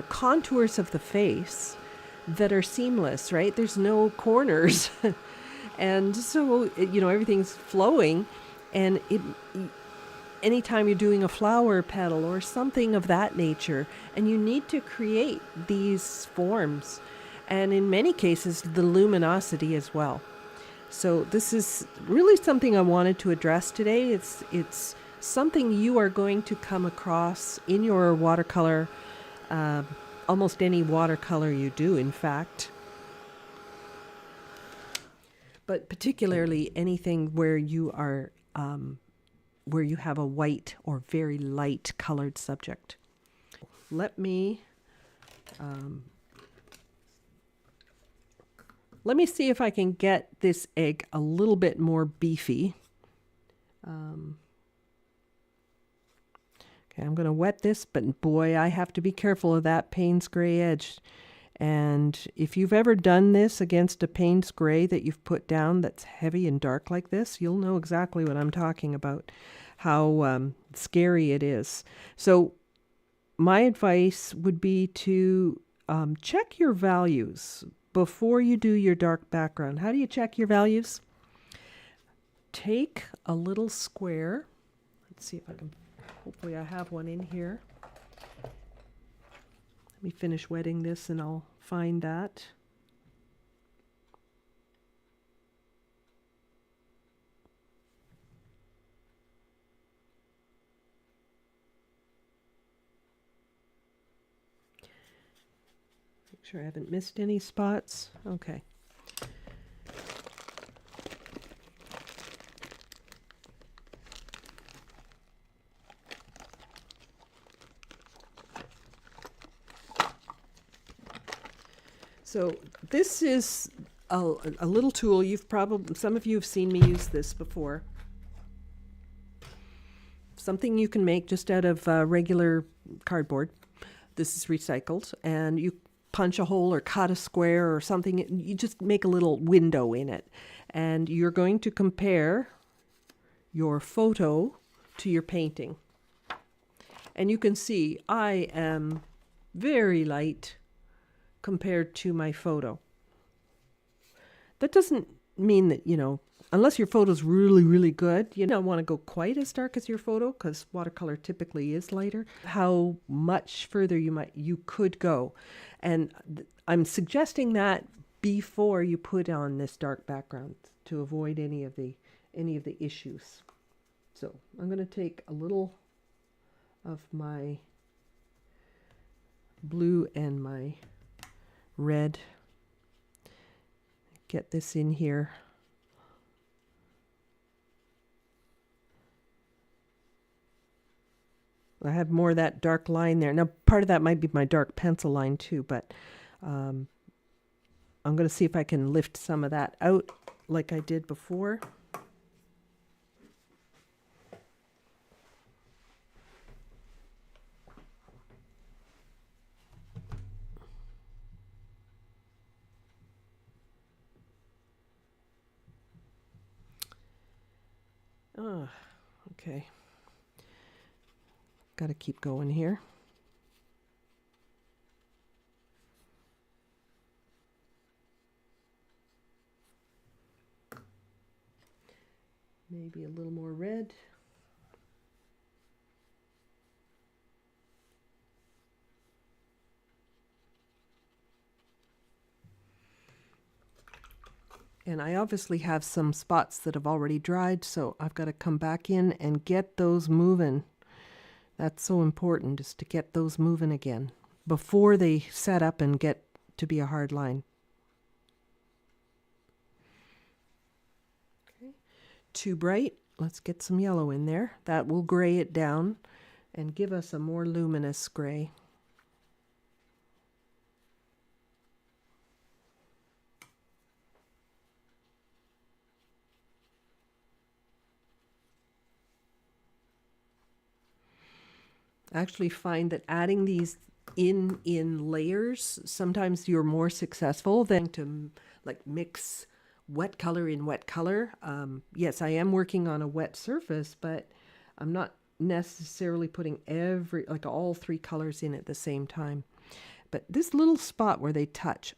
contours of the face that are seamless, right? There's no corners. And so, everything's flowing. And anytime you're doing a flower petal or something of that nature, and you need to create these forms, and in many cases, the luminosity as well. So this is really something I wanted to address today. It's something you are going to come across in your watercolor, almost any watercolor you do, in fact. But particularly anything where you are where you have a white or very light colored subject. Let me see if I can get this egg a little bit more beefy. Okay, I'm going to wet this, but boy, I have to be careful of that Payne's gray edge. And if you've ever done this against a Payne's gray that you've put down that's heavy and dark like this, you'll know exactly what I'm talking about, how scary it is. So my advice would be to check your values before you do your dark background. How do you check your values? Take a little square. Let's see if I can, hopefully I have one in here. Let me finish wetting this and I'll find that. Make sure I haven't missed any spots. Okay. So this is a little tool. Some of you have seen me use this before. Something you can make just out of regular cardboard. This is recycled, and you punch a hole or cut a square or something. You just make a little window in it, and you're going to compare your photo to your painting. And you can see I am very light compared to my photo. That doesn't mean that, unless your photo's really, really good, you don't want to go quite as dark as your photo, because watercolor typically is lighter, how much further you could go. And I'm suggesting that before you put on this dark background to avoid any of the issues. So I'm going to take a little of my blue and my red, get this in here. I have more of that dark line there. Now, part of that might be my dark pencil line too, but I'm going to see if I can lift some of that out like I did before. Oh, okay. Got to keep going here. Maybe a little more red. And I obviously have some spots that have already dried, so I've got to come back in and get those moving. That's so important, is to get those moving again before they set up and get to be a hard line. too bright. Let's get some yellow in there. That will gray it down and give us a more luminous gray. I actually find that adding these in layers, sometimes you're more successful than to like mix wet color in wet color. Yes, I am working on a wet surface, but I'm not necessarily putting all three colors in at the same time. But this little spot where they touch,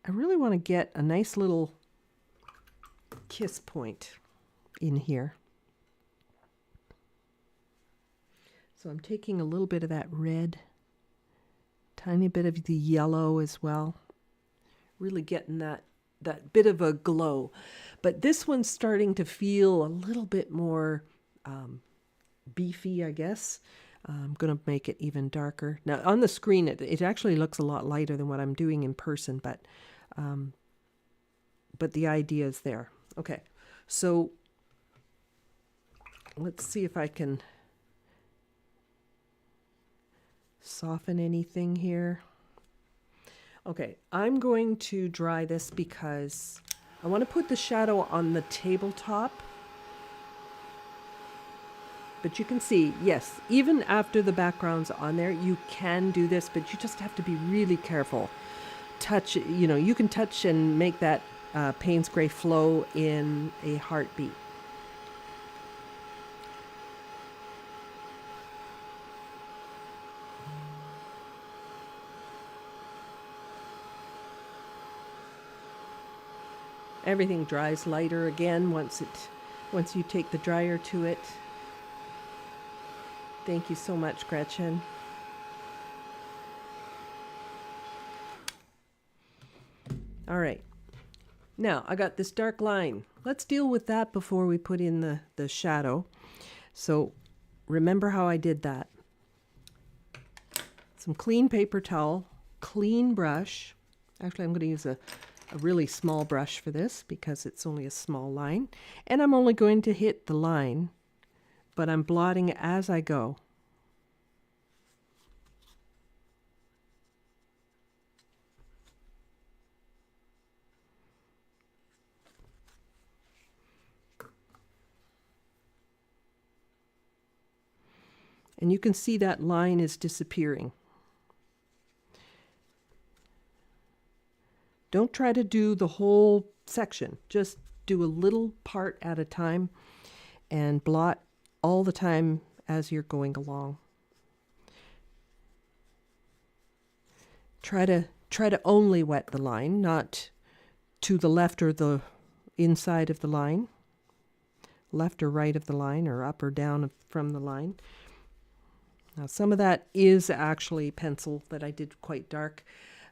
I really want to get a nice little kiss point in here. So I'm taking a little bit of that red, tiny bit of the yellow as well. Really getting that bit of a glow. But this one's starting to feel a little bit more beefy, I guess. I'm going to make it even darker. Now on the screen, it actually looks a lot lighter than what I'm doing in person, but the idea is there. Okay, so let's see if I can soften anything here. Okay, I'm going to dry this because I want to put the shadow on the tabletop. But you can see, yes, even after the background's on there, you can do this, but you just have to be really careful. You can touch and make that Payne's Gray flow in a heartbeat. Everything dries lighter again once you take the dryer to it. Thank you so much, Gretchen. All right. Now, I got this dark line. Let's deal with that before we put in the shadow. So, remember how I did that. Some clean paper towel, clean brush. Actually, I'm going to use a really small brush for this because it's only a small line. And I'm only going to hit the line, but I'm blotting as I go. And you can see that line is disappearing. Don't try to do the whole section. Just do a little part at a time and blot all the time as you're going along. Try to only wet the line, not to the left or the inside of the line, left or right of the line, or up or down from the line. Now some of that is actually pencil that I did quite dark,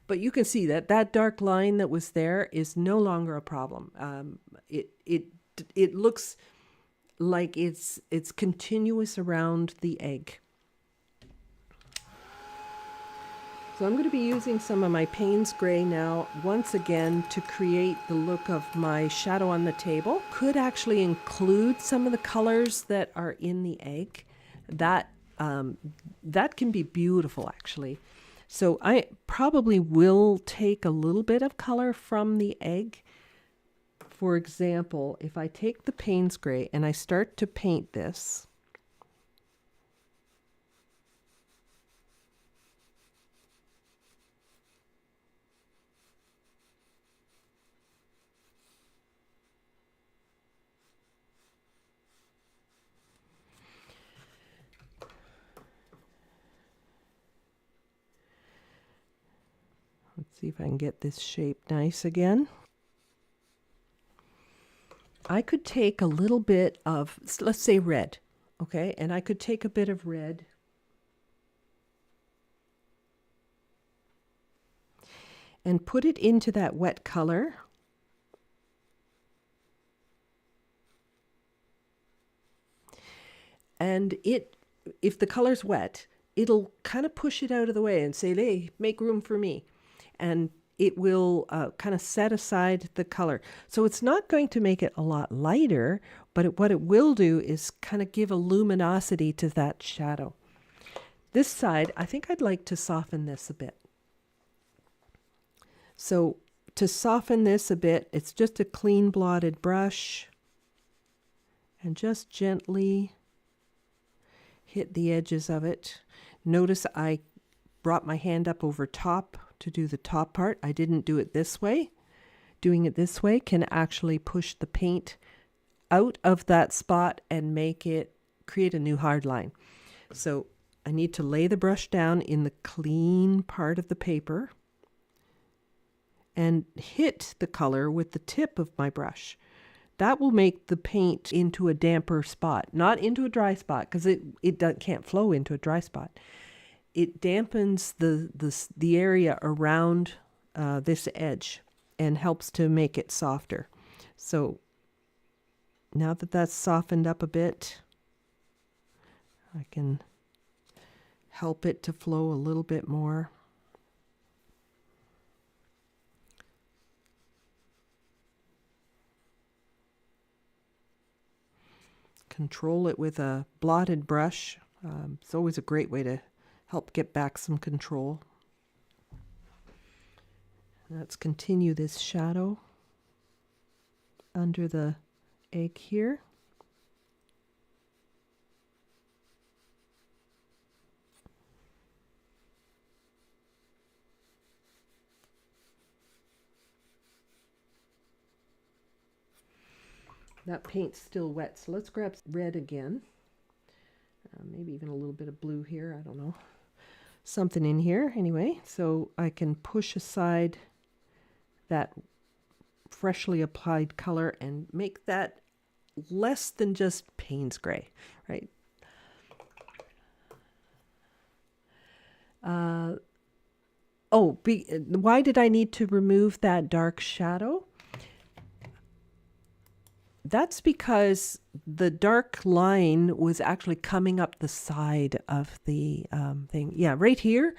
but you can see that dark line that was there is no longer a problem. It looks like it's continuous around the egg. So I'm going to be using some of my Payne's Gray now, once again, to create the look of my shadow on the table. Could actually include some of the colors that are in the egg. That can be beautiful, actually. So I probably will take a little bit of color from the egg. For example, if I take the Payne's Gray and I start to paint this, let's see if I can get this shape nice again. I could take a little bit of, let's say red, okay? And I could take a bit of red and put it into that wet color. And if the color's wet, it'll kind of push it out of the way and say, hey, make room for me. And it will kind of set aside the color. So it's not going to make it a lot lighter, but what it will do is kind of give a luminosity to that shadow. This side, I think I'd like to soften this a bit. So to soften this a bit, it's just a clean blotted brush and just gently hit the edges of it. Notice I brought my hand up over top to do the top part. I didn't do it this way. Doing it this way can actually push the paint out of that spot and create a new hard line. So I need to lay the brush down in the clean part of the paper and hit the color with the tip of my brush. That will make the paint into a damper spot, not into a dry spot, because it can't flow into a dry spot. It dampens the area around this edge and helps to make it softer. So now that that's softened up a bit, I can help it to flow a little bit more. Control it with a blotted brush. It's always a great way to help get back some control. Let's continue this shadow under the egg here. That paint's still wet, so let's grab red again. Maybe even a little bit of blue here, I don't know. Something in here anyway, so I can push aside that freshly applied color and make that less than just Payne's gray, right? Why did I need to remove that dark shadow? That's because the dark line was actually coming up the side of the thing. Yeah, right here,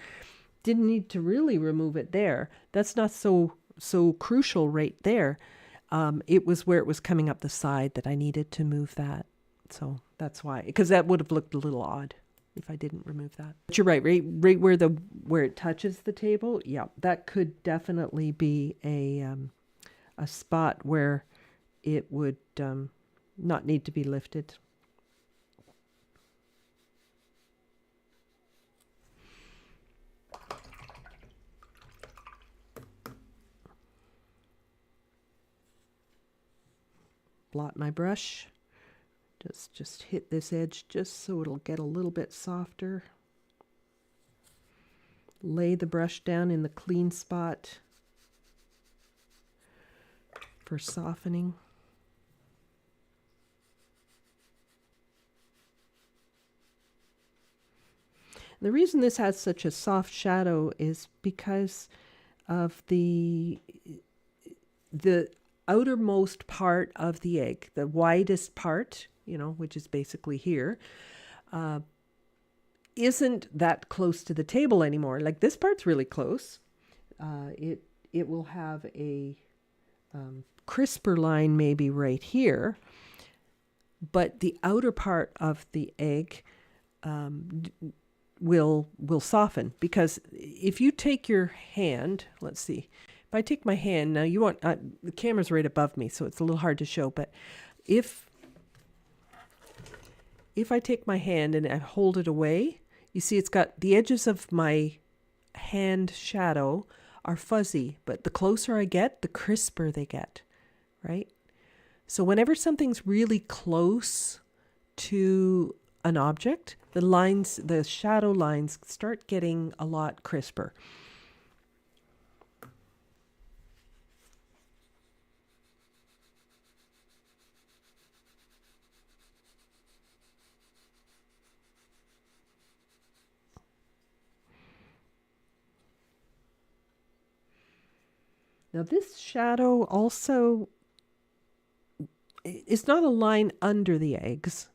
didn't need to really remove it there. That's not so crucial right there. It was where it was coming up the side that I needed to move that. So that's why, because that would have looked a little odd if I didn't remove that. But you're right where it touches the table. Yeah, that could definitely be a spot where it would not need to be lifted. Blot my brush. Just hit this edge just so it'll get a little bit softer. Lay the brush down in the clean spot for softening. The reason this has such a soft shadow is because of the outermost part of the egg, the widest part, which is basically here, isn't that close to the table anymore. Like this part's really close. It will have a crisper line maybe right here, but the outer part of the egg will soften, because if you take your hand, let's see, if I take my hand now, the camera's right above me, so it's a little hard to show, but if I take my hand and I hold it away, you see it's got the edges of my hand shadow are fuzzy, but the closer I get, the crisper they get, right? So whenever something's really close to an object, the shadow lines start getting a lot crisper. Now this shadow also is not a line under the eggs.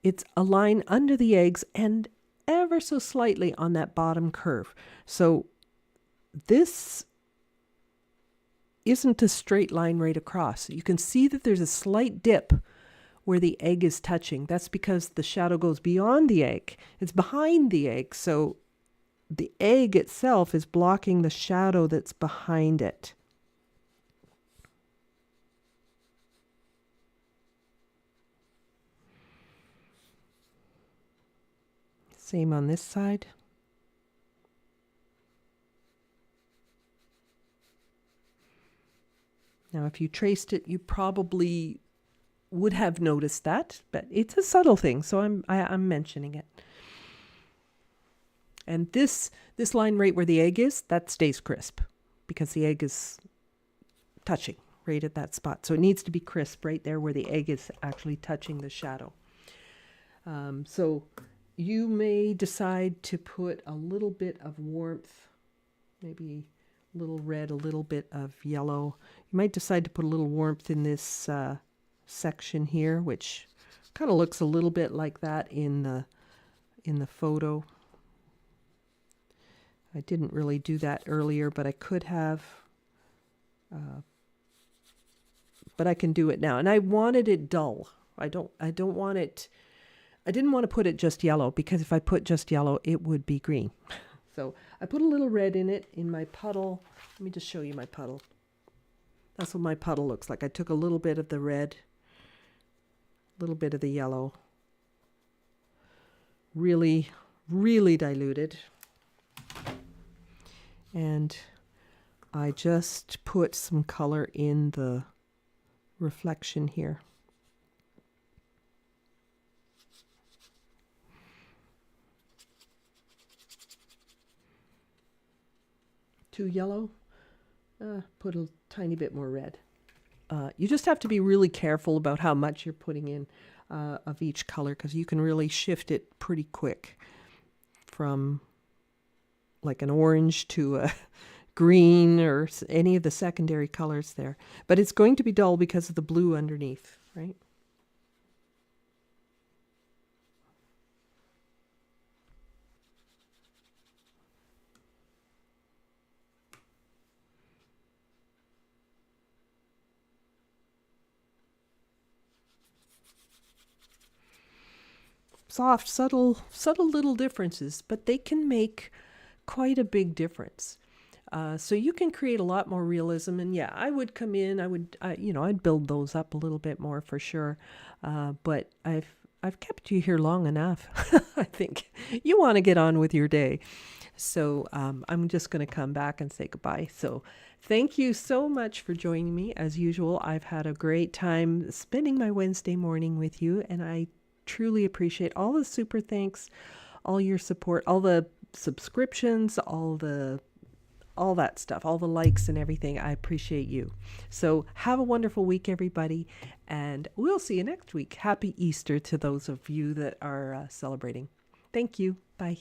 It's a line under the eggs and ever so slightly on that bottom curve. So this isn't a straight line right across. You can see that there's a slight dip where the egg is touching. That's because the shadow goes beyond the egg. It's behind the egg, so the egg itself is blocking the shadow that's behind it. Same on this side. Now, if you traced it, you probably would have noticed that, but it's a subtle thing, so I'm mentioning it. And this line right where the egg is, that stays crisp because the egg is touching right at that spot. So it needs to be crisp right there where the egg is actually touching the shadow. So you may decide to put a little bit of warmth, maybe a little red, a little bit of yellow. You might decide to put a little warmth in this section here, which kind of looks a little bit like that in the photo. I didn't really do that earlier, but I could have. But I can do it now. And I wanted it dull. I don't want it. I didn't want to put it just yellow because if I put just yellow, it would be green. So I put a little red in it in my puddle. Let me just show you my puddle. That's what my puddle looks like. I took a little bit of the red, a little bit of the yellow. Really, really diluted. And I just put some color in the reflection here. Too yellow? Put a tiny bit more red. You just have to be really careful about how much you're putting in of each color because you can really shift it pretty quick from like an orange to a green or any of the secondary colors there. But it's going to be dull because of the blue underneath, right? Soft, subtle little differences, but they can make quite a big difference. So you can create a lot more realism. And yeah, I would come in, I'd build those up a little bit more for sure. But I've kept you here long enough. I think you want to get on with your day. So I'm just going to come back and say goodbye. So thank you so much for joining me. As usual, I've had a great time spending my Wednesday morning with you, and I truly appreciate all the super thanks, all your support, all the subscriptions, all that stuff, all the likes and everything. I appreciate you. So have a wonderful week, everybody, and we'll see you next week. Happy Easter to those of you that are celebrating. Thank you. Bye.